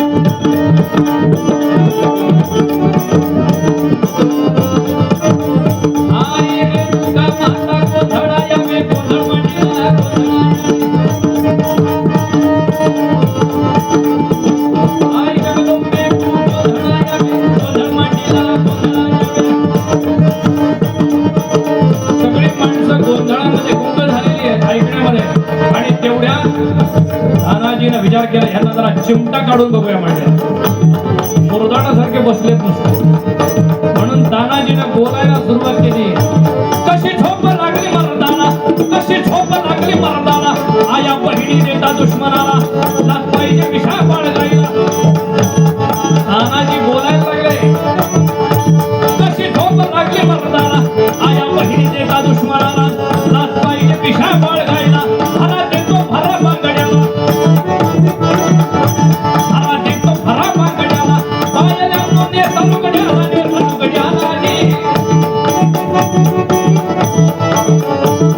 Speaker 2: आई रेणुका माता गोंधळा यावी, गोंधळ मांडीला गोंधळा यावी. आई जगदंबे गोंधळा यावी, गोंधळ मांडीला गोंधळा यावी. सगळी माणसं गोंधळामध्ये गुंग झालेली आहेत ऐकण्यामध्ये. आणि तेवढ्या तानाजीनं विचार केला, ह्यांना जरा चिमटा काढून बघूया म्हणजे, मुरदाडासारखे बसलेत नुसते. म्हणून तानाजीनं बोलायला सुरुवात केली, कशी झोप लागली मर्दाला, कशी झोप लागली मर्दाला, आया बहिणी देता दुश्मनाला, लाथ पाहिजे पिशा बाळगाईला. तानाजी बोलायला लागले, कशी झोप लागली मर्दाला, आया बहिणी देता दुश्मनाला, लाथ पाहिजे पिशा बाळगाईला. भरा देतो भरा बांगड्याला, भरा देतो भरा बांगड्याला, पायाला नेसा लुगड्याला, नेसा लुगड्याला.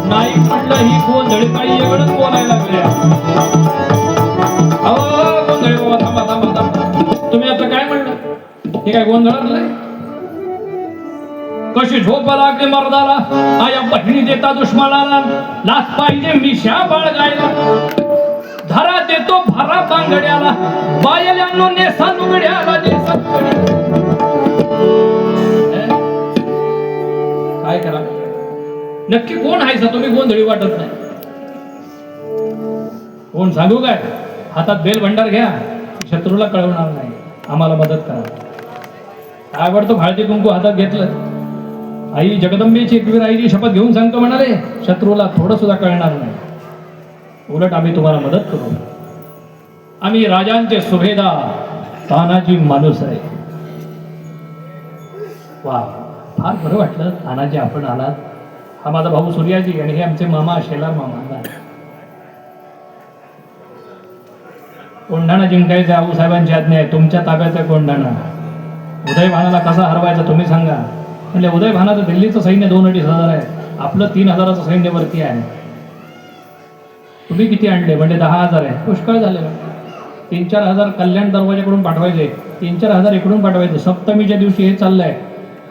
Speaker 2: नाही म्हणलं ही गोंधळी काही वेगळंच बोलायला लागल्या. अहो गोंधळी बाबा, थांबा थांबा थांबा, तुम्ही आता काय म्हणलं? हे काय गोंधळातलंय? कशी झोप लागली मर्दाला, आया बहिणी देता दुश्मनाला, लाथ पाहिजे मिशा बाळगायला. धरा देतो भरा बांगड्याला, बायल्यानो नेसा लुगड्याला, नेसा लुगड्याला. काय करा? नक्की कोण आहे तुम्ही गोंधळी वाटत नाही? कोण सांगू काय? हातात बेल भंडार घ्या, शत्रूला कळवणार नाही, आम्हाला मदत करा. आवडतो हळदी कुंकू हातात घेतलं, आई जगदंबेची एकवीर आईची शपथ घेऊन सांगतो म्हणाले, शत्रूला थोडं सुद्धा कळणार नाही, उलट आम्ही तुम्हाला मदत करू. आम्ही राजांचे सुभेदार तानाजी माणूस आहे. वा, फार बरं वाटलं तानाजी आपण आलात. हा माझा भाऊ सूर्याजी आणि हे आमचे मामा शेलार मामा. कोंढाणा जिंकायचे आऊसाहेबांची आज्ञा आहे, तुमच्या ताब्याचा कोंढाणा. उदयभानाला कसा हरवायचा तुम्ही सांगा. म्हणजे उदयभानाचं दिल्लीचं सैन्य 2-2.5 आहे, आपलं 3,000चं सैन्य वरती आहे. तुम्ही किती आणले? म्हणजे 10,000 आहे, पुष्कळ झालेलं. 3-4 हजार कल्याण दरवाजाकडून पाठवायचे, 3-4 हजार इकडून पाठवायचे. सप्तमीच्या दिवशी हे चाललंय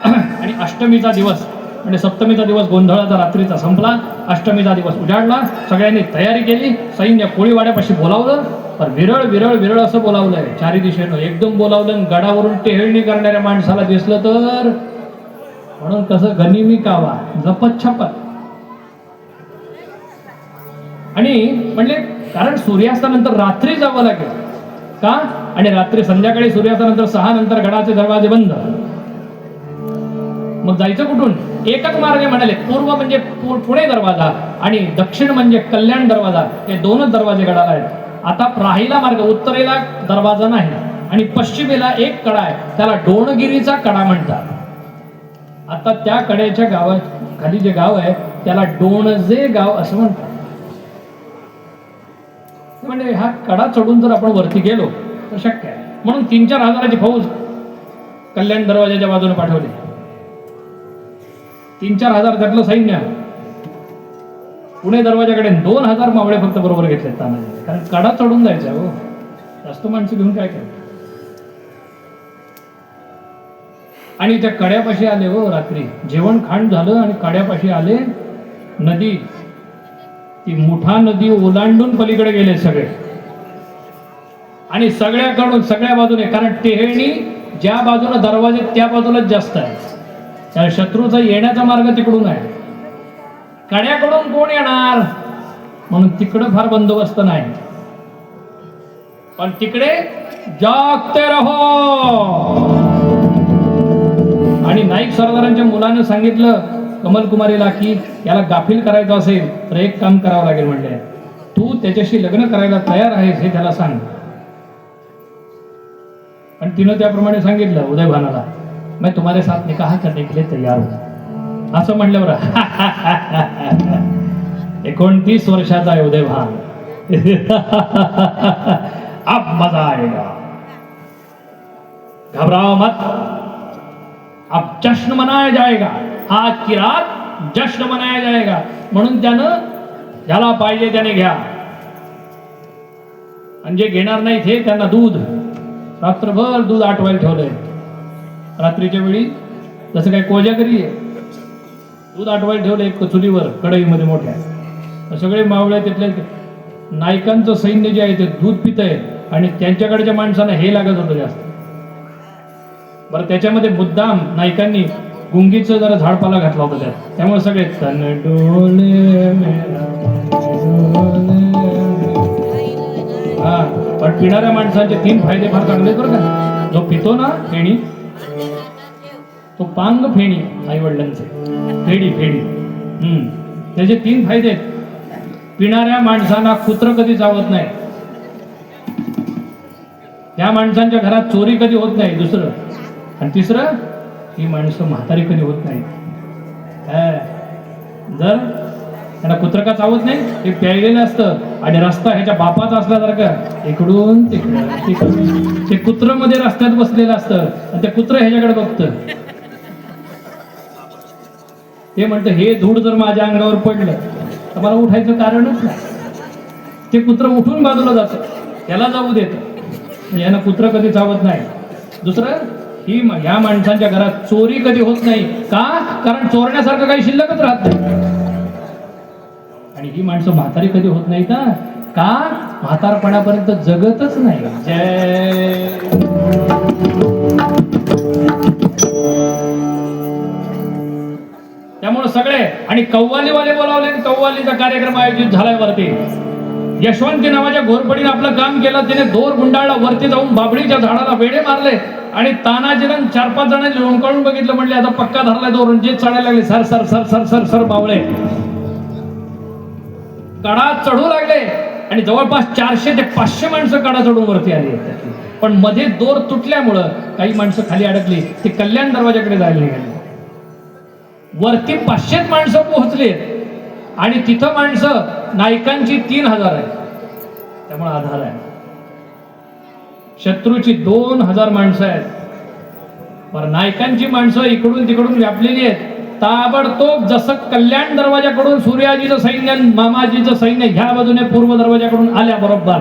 Speaker 2: आणि अष्टमीचा दिवस म्हणजे सप्तमीचा दिवस गोंधळाचा रात्रीचा संपला, अष्टमीचा दिवस उजाडला. सगळ्यांनी तयारी केली, सैन्य कोळीवाड्यापाशी बोलावलं. पण विरळ विरळ विरळ असं बोलावलंय, चारी दिशेनं एकदम बोलावलं. गडावरून टेहळणी करणाऱ्या माणसाला दिसलं तर, म्हणून कसं गनिमी कावा जपत छपत. आणि म्हणले कारण सूर्यास्तानंतर रात्री जावं लागेल का, आणि रात्री संध्याकाळी सूर्यास्तानंतर 6 नंतर गडाचे दरवाजे बंद. मग जायचं कुठून? एकच मार्ग म्हणाले, पूर्व म्हणजे पुणे दरवाजा आणि दक्षिण म्हणजे कल्याण दरवाजा, हे 2च दरवाजे गडाला आहेत. आता राहिला मार्ग, उत्तरेला दरवाजा नाही, आणि पश्चिमेला एक कडा आहे, त्याला डोणगिरीचा कडा म्हणतात. आता त्या कड्याच्या गावात खाली जे गाव आहे त्याला डोणजे गाव असं म्हणतात. म्हणजे हा कडा चढून जर आपण वरती गेलो तर शक्य आहे. म्हणून 3-4 हजाराची फौज कल्याण दरवाजाच्या बाजूने पाठवली. 3-4 हजार त्यातलं सैन्य पुणे दरवाजाकडे 2,000 मावळे फक्त बरोबर घेतले तानाजी, कारण कडा चढून जायचा हो, जास्त माणसं घेऊन काय करायचं. आणि त्या कड्यापाशी आले हो, रात्री जेवण खाण झालं आणि कड्यापाशी आले. नदी, ती मुठा नदी ओलांडून पलीकडे गेले सगळे, आणि सगळ्याकडून सगळ्या बाजूने, कारण टेहळणी ज्या बाजूला दरवाजे त्या बाजूलाच जास्त आहे, त्या शत्रूचा येण्याचा मार्ग तिकडून आहे. कड्याकडून कोण येणार म्हणून तिकडं फार बंदोबस्त नाही, पण तिकडे जागते रहो. आणि नाईक सरदारांच्या मुलानं सांगितलं कमलकुमारीला की याला गाफील करायचं असेल तर एक काम करावं लागेल, म्हणले तू त्याच्याशी लग्न करायला तयार आहेस हे त्याला सांग. आणि तिनं त्याप्रमाणे सांगितलं उदयभानाला, मैं तुम्हारे साथ निकाह करने के लिए तैयार हूं. असं म्हणल्यावर 29 वर्षाचा आहे उदयभान. अब मजा आएगा, घबराओ मत, अब जश्न मनाया जाएगा, आज की रात जश्न मनाया जाएगा. म्हणून त्यानं ज्याला पाहिजे त्याने घ्या, आणि जे घेणार नाही ते त्यांना दूध, रात्रभर दूध आटवायला ठेवलंय. रात्रीच्या वेळी जसं काय कोजागरी आहे, दूध आटवायला ठेवलं एक चुलीवर कढईमध्ये मोठ्या. सगळे मावळे तिथले नायकांचं सैन्य जे आहे ते दूध पित आहे, आणि त्यांच्याकडच्या माणसांना हे लागत होतं जास्त. बरं, त्याच्यामध्ये मुद्दाम नायकांनी गुंगीचं जरा झाडपाला घातला होता त्यात, त्यामुळे सगळे तन डोले मेरा हा. पण पिणाऱ्या माणसांचे 3 फायदे फार चांगले बरं का. जो पितो ना फेणी, तो पांग फेणी आई वडिलांचे फेडी फेडी, त्याचे 3 फायदे आहेत. पिणाऱ्या माणसांना कुत्र कधी चावत नाही, त्या माणसांच्या घरात चोरी कधी होत नाही. दुसरं आणि तिसरं, ही माणसं म्हातारी कधी होत नाही. जर त्यांना कुत्र का चावत नाही, ते प्यायलेलं असतं आणि रस्ता ह्याच्या बापाचा असल्यासारखं इकडून तिकडून ते कुत्र मध्ये रस्त्यात बसलेलं असतं, आणि ते कुत्र ह्याच्याकडे बघतं. ते म्हणतं हे धूळ जर माझ्या अंगावर पडलं तर मला उठायचं कारणच नाही. ते कुत्र उठून बाजूला जातं, त्याला जाऊ देतं. यानं कुत्र कधी चावत नाही. दुसरं, ही या माणसांच्या घरात चोरी कधी होत नाही. का? कारण चोरण्यासारखं काही शिल्लकच राहत नाही. आणि ही माणसं म्हातारी कधी होत नाही का? म्हातारपणापर्यंत जगतच नाही. जय. त्यामुळे सगळे, आणि कव्वालीवाले बोलावले, कव्वालीचा कार्यक्रम आयोजित झालाय वरती. यशवंती नावाच्या घोरपडीने आपलं काम केलं. तिने दोर गुंडाळला, वरती जाऊन बाबळीच्या झाडाला वेडे मारले, आणि तानाजीला 4-5 जणांनी लोंबकाळून बघितलं. म्हणले आता पक्का धरलाय दोर, जे चढायला लागले सर सर सर सर सर सर बावळे कडा चढू लागले, आणि जवळपास 400 ते 500 माणसं कडा चढून वरती आली. पण मध्ये दोर तुटल्यामुळं काही माणसं खाली अडकली, ती कल्याण दरवाजाकडे जायला निघाली. वरती 500 माणसं पोहोचली, आणि तिथं माणसं नायकांची 3000 आहे. त्यामुळे आधार आहे. शत्रूची 2000 माणसं आहेत, पण नायकांची माणसं इकडून तिकडून व्यापलेली आहेत. ताबडतोब जसं कल्याण दरवाजाकडून सूर्याजीचं सैन्य, मामाजीचं सैन्य ह्या बाजूने पूर्व दरवाजाकडून आल्या बरोबर,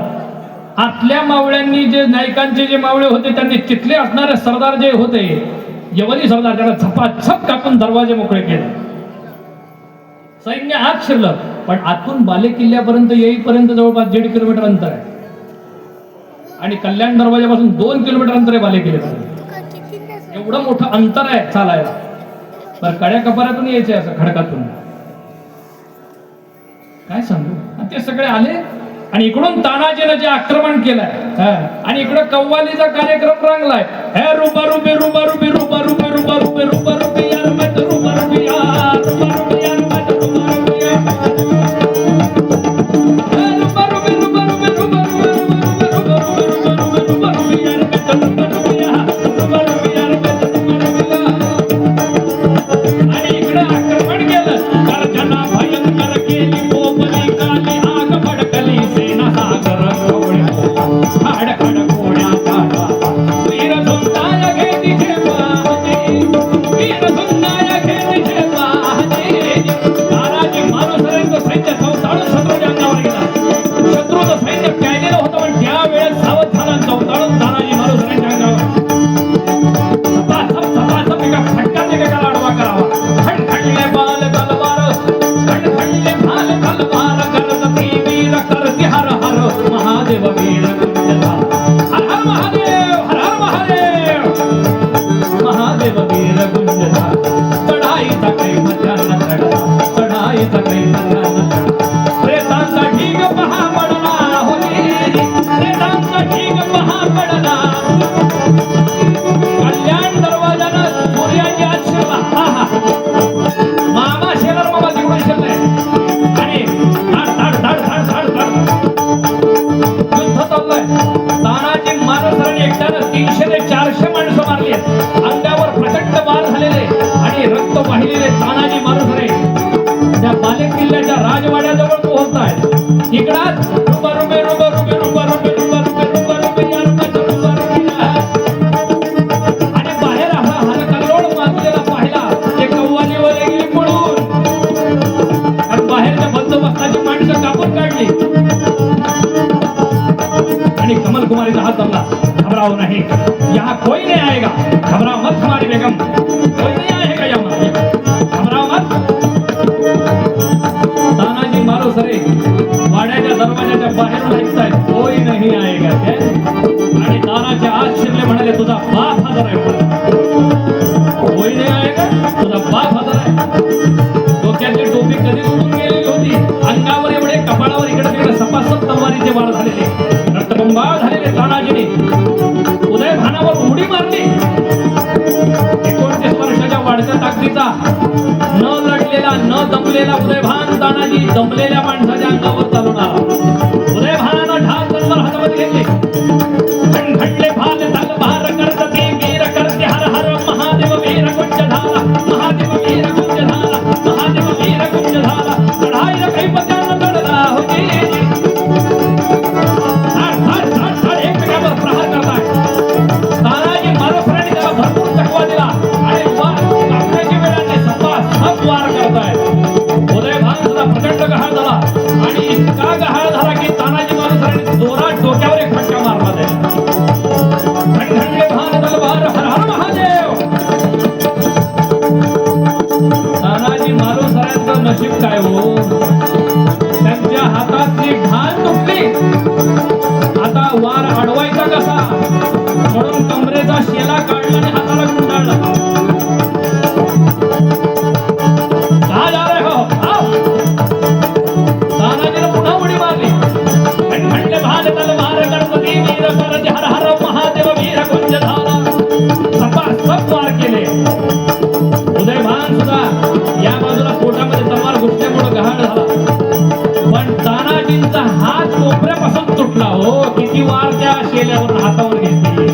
Speaker 2: आतल्या मावळ्यांनी जे नायकांचे जे मावळे होते त्यांनी तिथले असणारे सरदार जे होते, यवनी सरदार, त्याला झपाझप कापून दरवाजे मोकळे केले. सैन्य आत शिरलं, पण आतून बाले किल्ल्यापर्यंत येईपर्यंत जवळपास 1.5 किलोमीटर अंतर आहे, आणि कल्याण दरवाजापासून 2 किलोमीटर अंतर आहे बाले किल्ल्यापर्यंत. एवढं मोठं अंतर आहे चालायला. तर कड्या कपारातून यायचे, असं खडकातून. काय सांगू. ते सगळे आले, आणि इकडून तानाजीनं जे आक्रमण केलंय, आणि इकडं कव्वालीचा कार्यक्रम रंगलाय. हे रुबा रुबे रुबा रुबे रुबा रुबे रुबा रुबे रुबा रुबे यार मत रुबा रुबे यार रुबा रुबे यार मत रुबा रुबे यार रुबा रुबे रुबा रुबे रुबा रुबे रुबा रुबे रुबा रुबे रुबा रुबे यार मत शत्रूचं सैन्य चौताळून शत्रूच्या अंगावर गेला. शत्रूचं सैन्य प्यायलेलं होतं पण त्यावेळेस सावध झाला आणि चौताळून तानाजी मालुसऱ्यांच्या अंगावर सपासप एका फटकात एकेकाला आडवा करावा. खणखणले बाल तलवार, खणखणले भाल तलवार, करती वीर करती हर हर महादेव वीर कुंजधार. हर हर महादेव, हर हर महादेव, महादेव वीर कुंजधार. चढाईचा काही मजा न चढला, चढाईचा काही मजा न चढला. प्रेतांचा ढीग पहा पडला होती, प्रेतांचा ढीग पहा पडला. कल्याण दरवाजानं सूर्याची आश्रला. मामा शेलार मामा तिकडून शिरले आणि धाड धाड धाड धाड धाड धाड युद्ध चाललंय. तानाजी मालुसऱ्यांनी एकट्यानं 300 ते 400 माणसं मारली आहेत. अंगावर प्रचंड वार झालेले आणि रक्त वाहिलेले तानाजी मालुसरे त्या बाले किल्ल्याच्या राजवाड्याजवळ पोहोचतायत. इकडाच रुबा रुबे रुबा रुबे रुबा रुबे रुबा रुबे रुबा रुबे या रुबाच्या रुबा रुबीला. आणि बाहेर असा हरकल्लोळ माजलेला पाहिला ते कव्वालीवर गेली पळून आणि बाहेरच्या बंदोबस्ताची माणसं कापून काढली आणि कमल कुमारीचा हात धरला. घबराओ नहीं, यहाँ कोई नहीं आएगा. घबराओ मत हमारी बेगम, कोई नहीं आएगा यहाँ, घबराओ मत. तानाजी मालुसरे वाड्याच्या दरवाजाच्या बाहेरून ऐकतायत कोई नहीं आएगा काय. आणि दाराच्या आत शिरले म्हणाले तुझा बाप हजर आहे. कोई नाही आएगा, तुझा बाप हजर आहे. डोक्यातली टोपी कधी उडून गेलेली होती. अंगावर एवढे कपाळावर इकडे तिकडे सपासप तलवारीचे वार झालेले, रक्तबंबाळ झालेले. तानाजीने उदयभानावर उडी मारली. 29 वर्षाच्या वाढत्या ताकदीचा न लढलेला न दमलेला उदयभान तानाजी दमलेल्या माणसाच्या अंगावर चालून आला. उदयभानानं ढाल तलवार हातामध्ये घेतली. खणखणले भाल तलवार करती वीर करती हर हर महादेव वीर कुंजधारा, महादेव वीर कुंजधारा, महादेव वीर कुंजधारा. चढाईला काही पत्या न चढला होती. एकमेकांवर प्रहार करताय. तानाजी मालुसऱ्यांनी त्याला भरपूर चकवा दिला आणि कापण्याची वेळाने सपासप वार करताय. उदयभान सुद्धा प्रचंड गहाळ झाला आणि इतका गहाळ झाला की तानाजी मालुसऱ्यांनी जोरात डोक्यावर एक फटका मारला त्याला. खणखणले भाल तलवार, हर हर महादेव. तानाजी मालुसऱ्यांचं नशीब काय हो, त्यांच्या हातातली ढाल तुटली. आता वार अडवायचा कसा म्हणून कमरेचा शेला काढला आणि हाताला गुंडाळला. कहा जा रहे हो, आओ. तानाजीने पुन्हा उडी मारली. खणखणले भाल तलवार गणपती वीर करती हर हर महादेव वीर कुंजधारा. सपासप वार केले. उदयभान सुद्धा या बाजूला पोटामध्ये तलवार घुसल्यामुळे गहाळ झाला. पण तानाजींचा हात कोपऱ्यापासून तुटला हो. किती वार त्या शेल्यावर हातावर घेतली.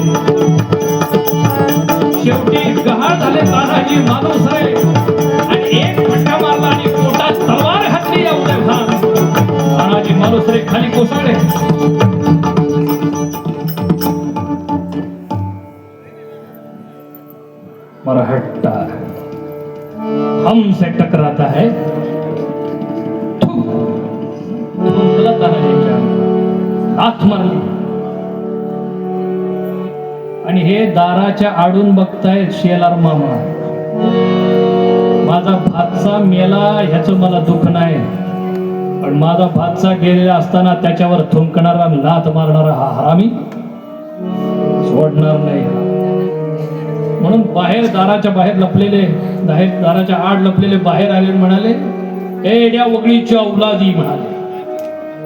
Speaker 2: शेवटी गहाळ झाले तानाजी मालुसरे आणि एक फटका मारला आणि पोटात तलवार घातली. या उदयभान तानाजी मालुसरे खाली कोसळले. मरहट्टा हमसे टकराता है. लाथ मारली आणि हे दाराच्या आडून बघतायत शेलार मामा. माझा भातसा मेला ह्याचं मला दुःख नाही, पण माझा भातसा गेलेला असताना त्याच्यावर थुंकणारा लाथ मारणारा हा हरामी सोडणार नाही. म्हणून बाहेर दाराच्या बाहेर लपलेले दाराच्या आड लपलेले बाहेर आले म्हणाले एड्या वगळीच्या औलादी म्हणाले.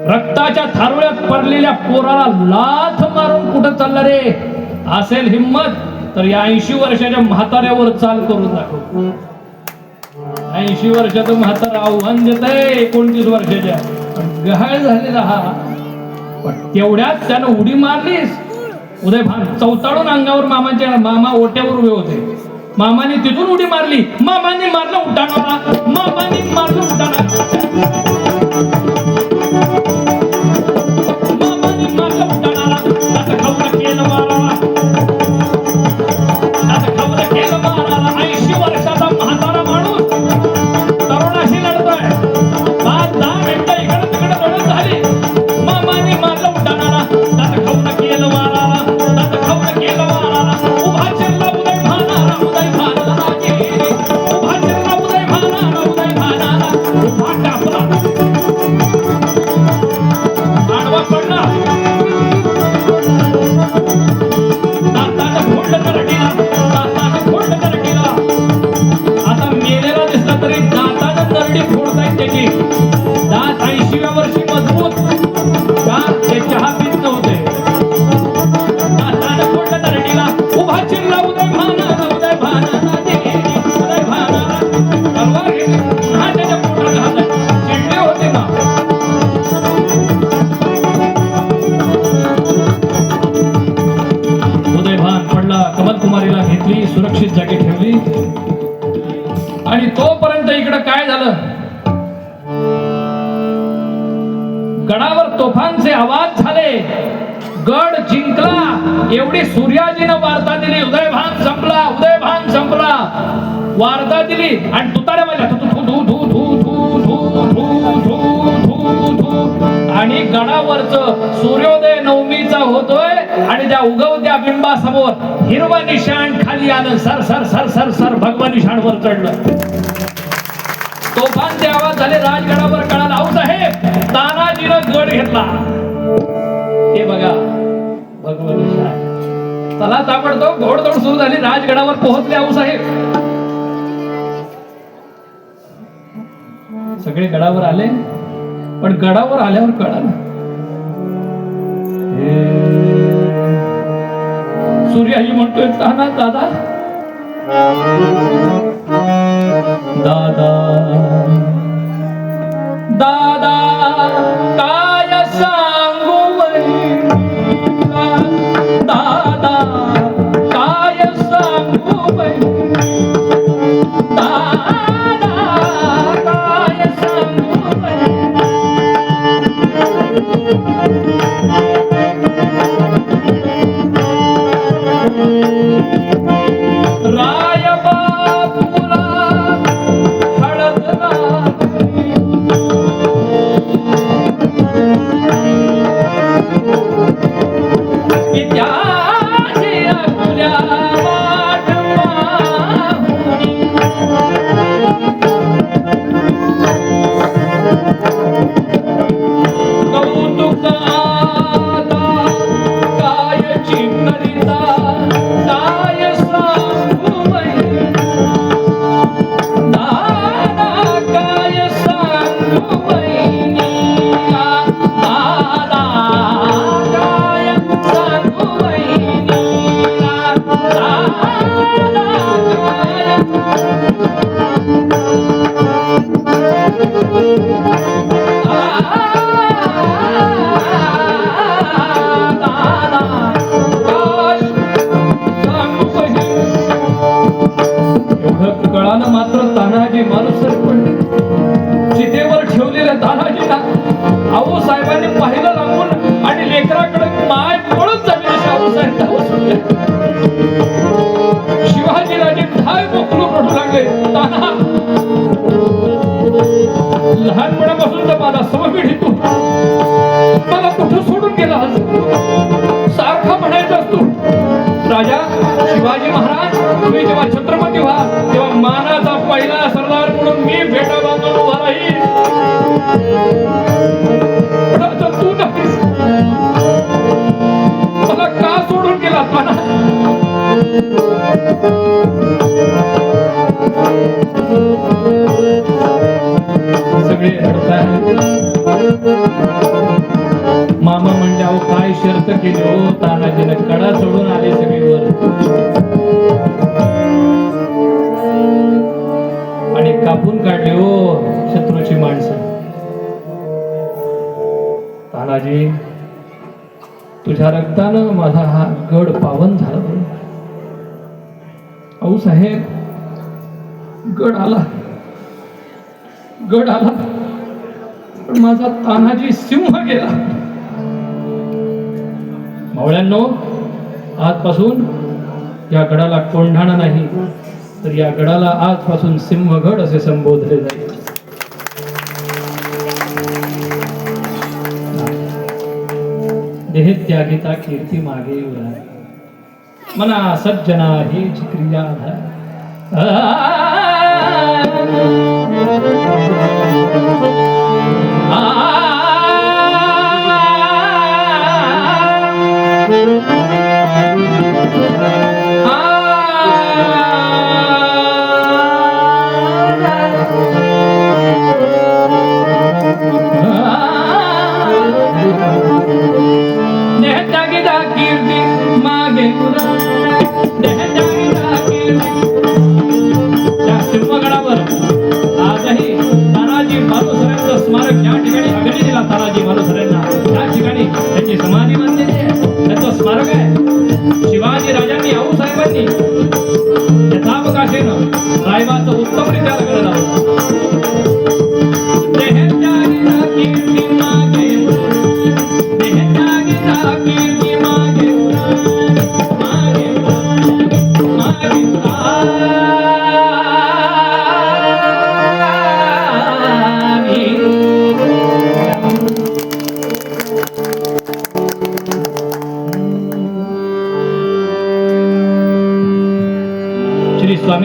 Speaker 2: रक्ताच्या थारोळ्यात पडलेल्या पोराला लाथ मारून कुठं चालला रे. असेल हिम्मत तर या 80 वर्षाच्या म्हाताऱ्यावर चाल करून दाखव. 80 वर्षाचं म्हातारा आव्हान देत आहे 29 वर्षाच्या. गहाळ झालेला हा. पण तेवढ्यात त्यानं उडी मारलीस. उदयभान चौताळून अंगावर मामा ओट्यावर उभे होते. मामाने तिथून उडी मारली. मामाने मारलं उड्डाणाला. मामाने मारलं उड्डाणा. मामाने मारलं उड्डाणाला. त्याचं खवलं केलं माराला. त्याचं खवलं केलं माराला. 80 वर्षाचा म्हातारा माणूस तरुणाशी लढतोय. गडावर तोफांचे आवाज झाले, गड जिंकला एवढी सूर्याजीनं वार्ता दिली. उदयभान संपला, उदयभान संपला, वार्ता दिली आणि तुताऱ्या वाजल्या, थू थू थू थू थू थू थू थू थू थू. आणि गडावरच सूर्योदय नवमीचा होतोय आणि त्या उगवत्या बिंबासमोर हिरवा निशाण खाली आलं. सर सर सर सर सर भगवा निशाण वर चढलं. तोफांचे आवाज झाले, राजगडावर कळाला, आऊसाहेब तानाजीनं गड घेतला. हे बघा भगवान निशाण. चला ताबडतोब घोडदौड सुरू झाली. राजगडावर पोहोचले आऊसाहेब. सगळे गडावर आले, पण गडावर आल्यावर कळालं सूर्याजी म्हणतोय, ताना दादा दादा दादा काय सांगू बहिणीला, दादा काय सांगू बहिणीला, दादा काय सांगू बहिणीला. राय बापूला हळद लागली, की त्याची आपल्या वाट पाहुनी. कौतुकाला कायची करिता, काय सांगू बहिणा, दादा काय सांगू बहिणीला, दादा काय सांगू बहिणीला, दादा कळालं. मात्र तानाजी मालूसर पडले. चितेवर ठेवलेल्या तानाजीला आऊसाहेबांनी पाहिलं लांबून आणि लेकराकडे माय पळत झाली. आऊसाहेब धावत सुटले. शिवाजीराजे ढाय बोकलू रडू लागले. ताना, लहानपणापासून तर मला समपिढी तू मला कुठं सोडून गेला, सारखा म्हणायचा तू. राजा शिवाजी महाराज, तुम्ही जेव्हा छत्रपती व्हा तेव्हा मानाचा पहिला सरदार म्हणून मी भेटा बांधून उभा राहील. तू नाहीस, मला का सोडून गेला माना. सगळे मामा म्हणजे अहो काय शर्त केली हो तानाजीनं, कडा सोडून आले सगळे वर आणि कापून काढले हो शत्रूची माणसं. तानाजी, तुझ्या रक्तानं माझा हा गड पावन झाला. अहो साहेब, गड आला, गड आला, पण माझा तानाजी सिंह गेला. मावळ्यांनो, आजपासून या गडाला कोंढाणा नाही, तर या गडाला आजपासून सिंहगड असे संबोधले जाईल. देह त्यागिता कीर्ती मागे उरा, मना सज्जना हीच क्रिया सिंहगडावर आजही तानाजी मालूसरे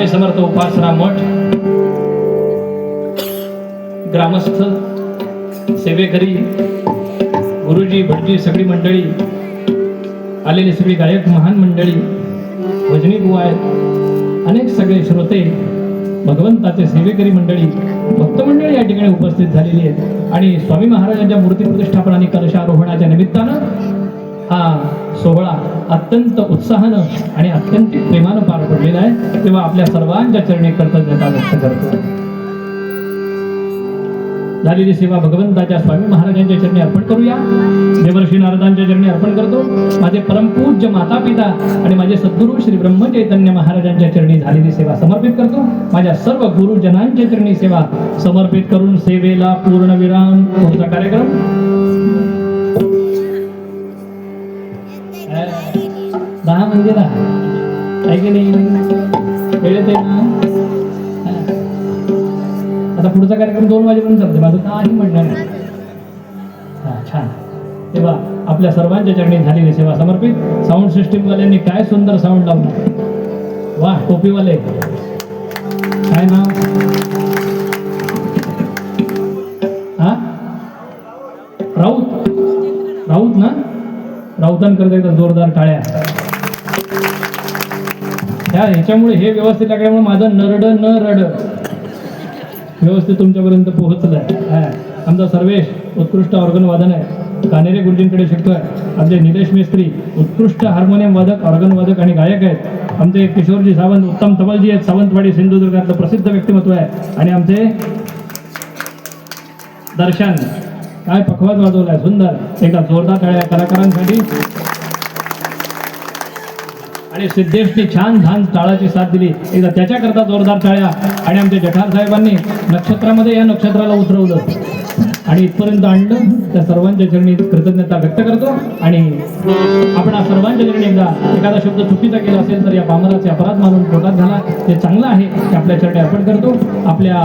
Speaker 2: स्वामी समर्थ उपासना मठ, ग्रामस्थ, सेवेकरी, गुरुजी भटजी सगळी मंडळी, आलेली सगळी गायक महान मंडळी, भजनी बुवा आहेत, अनेक सगळे श्रोते, भगवंताचे सेवेकरी मंडळी, भक्त मंडळी या ठिकाणी उपस्थित झालेली आहेत. आणि स्वामी महाराजांच्या मूर्ती प्रतिष्ठापन आणि कलशारोहणाच्या निमित्तानं हा सोहळा अत्यंत उत्साहानं आणि अत्यंत प्रेमानं पार पडलेला आहे. तेव्हा आपल्या सर्वांच्या चरणी कृतज्ञता व्यक्त करतो. झालेली सेवा भगवंताच्या स्वामी महाराजांच्या चरणी अर्पण करूया. देवर्षी नारदांच्या चरणी अर्पण करतो. माझे परमपूज्य माता पिता आणि माझे सद्गुरू श्री ब्रह्मचैतन्य महाराजांच्या चरणी झालेली सेवा समर्पित करतो. माझ्या सर्व गुरुजनांच्या चरणी सेवा समर्पित करून सेवेला पूर्ण विराम. पुढचा कार्यक्रम 10 म्हणजे 10 आहे की नाही? वेळेत आहे ना? आता पुढचा कार्यक्रम 2 वाजेपर्यंत चालते. माझं काही म्हणणं नाही. छान. तेव्हा आपल्या सर्वांच्या चरणी झालेली सेवा समर्पित. साऊंड सिस्टीमवाल्यांनी काय सुंदर साऊंड लावलं. वा, टोपीवाले काय नाव? हा, राऊत. राऊत ना? राऊतांकरता एकदा जोरदार टाळ्या. ह्याच्यामुळे हे व्यवस्थित लागल्यामुळे माझं नरड न रड व्यवस्थित तुमच्यापर्यंत पोहोचलंय. आमचा सर्वेश उत्कृष्ट ऑर्गन वादन आहे, कानेरे गुरुजींकडे शिकतोय. आमचे निलेश मिस्त्री उत्कृष्ट हार्मोनियम वादक, ऑर्गन वादक आणि गायक आहेत. आमचे किशोरजी सावंत उत्तम तबलजी आहेत, सावंतवाडी सिंधुदुर्गातलं प्रसिद्ध व्यक्तिमत्व आहे. आणि आमचे दर्शन काय पखवाज वाजवलाय, सुंदर. एकदा जोरदार टाळ्या कलाकारांसाठी. आणि सिद्धेशनी छान छान टाळाची साथ दिली, एकदा त्याच्याकरता जोरदार टाळ्या. आणि आमच्या जठार साहेबांनी नक्षत्रामध्ये या नक्षत्राला उतरवलं आणि इथपर्यंत आणलं. त्या सर्वांच्या चरणी कृतज्ञता व्यक्त करतो. आणि आपण सर्वांच्या चरणी एकदा एखादा शब्द चुकीचा केला असेल तर या पामराचे अपराध मानून पोटात झाला ते चांगलं आहे ते आपल्या चरणी अर्पण करतो. आपल्या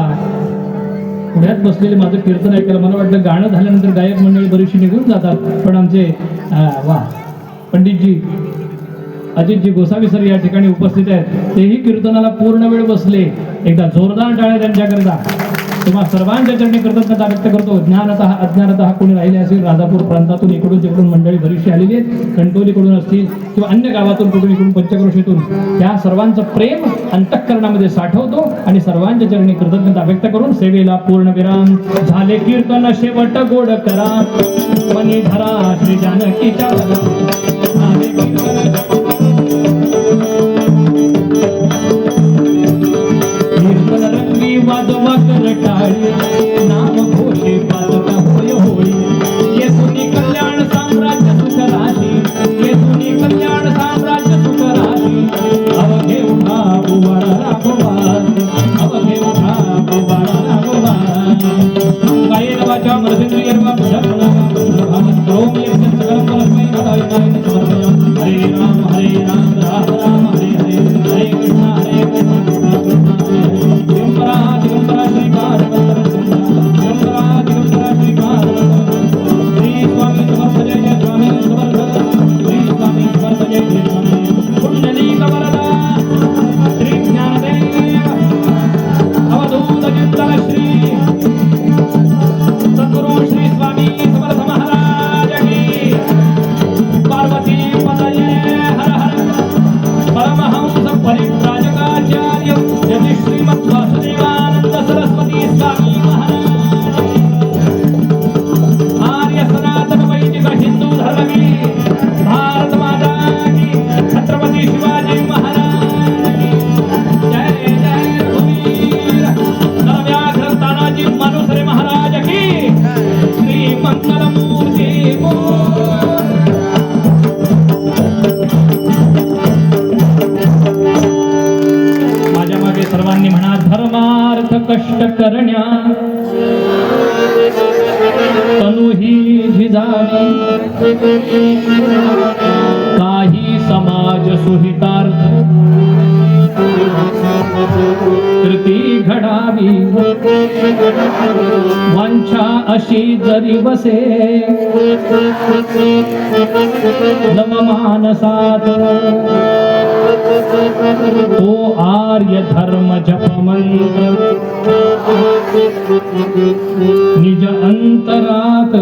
Speaker 2: पुढ्यात बसलेले माझं कीर्तन ऐकायला मला वाटलं गाणं झाल्यानंतर गायक मंडळी बरीचशी निघून जातात, पण आमचे वा पंडितजी अजितजी गोसावी सर या ठिकाणी उपस्थित आहेत. तेही कीर्तनाला पूर्ण वेळ बसले. एकदा जोरदार टाळ्या त्यांच्याकरता. तेव्हा सर्वांच्या चरणी कृतज्ञता व्यक्त करतो. ज्ञानतः अज्ञानतः कोणी राहिले असेल, राजापूर प्रांतातून इकडून तिकडून मंडळी बरीचशी आलेली आहेत, कणकवलीकडून असतील किंवा अन्य गावातून कुठून इकडून पंचक्रोशीतून, त्या सर्वांचं प्रेम अंतःकरणामध्ये साठवतो आणि सर्वांच्या चरणी कृतज्ञता व्यक्त करून सेवेला पूर्ण विराम. झाले कीर्तन शेवट गोड करा, मनी धरा श्री जानकीच्या रंगी वाजवा कर टाळी, नाम घोषे पाजता होय होळी. येसुनी कल्याण साम्राज्य सुख राशी, येसुनी कल्याण साम्राज्य सुख राशी. अवघे उठा बुवाडा राघवासी, अवघे उठा बुवाडा राघवासी. गायेन वाचा मर्देंद्रियर्वा बुधर्मणा करोमि यस्य सकलं परस्मै नारायणाय समर्पयामि. हरे राम राम राम हरे हरे, हरे कृष्ण कृष्ण कृष्ण हरे हरे. दिगंबरा दिगंबरा श्री पार्वती, दिगंबरा दिगंबरा श्री पार्वती. श्री स्वामी समर्थ जय जय स्वामी समर्थ, श्री स्वामी समर्थ जय जय स्वामी. पुंडलीक वरदा श्री ज्ञानदेव अवधूत चिंतन श्री सद्गुरु श्री स्वामी समर्थ महाराज की. पार्वती पतये हर हर. परमहंस परिव्राजकाचार्य यति श्रीमद् वासुदेवानंद सरस्वती स्वामी महाराज. आर्य सनातन वैदिक हिंदू धर्मी भारत माता की. छत्रपती शिवाजी महाराज की. जय जय रघुवीर नरव्याघ्र तानाजी मालुसरे महाराज की. श्री मंगलमूर्ती माझ्या मागे सर्वांनी म्हणा. धर्मार्थ कष्ट करण्या तनु ही झिजावी, काही समाज सुहितार्थ कृती घडावी. वांछा अशी जरी बसे नव मानसात,
Speaker 1: तो आर्य धर्म जप मंत्र निज अंतरात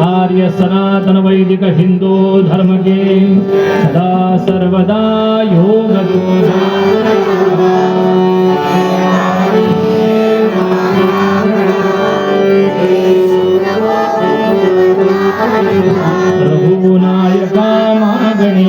Speaker 1: आर्य सनातन वैदिक हिंदू धर्म के सदा सर्वदा योग रघुनायका मागणे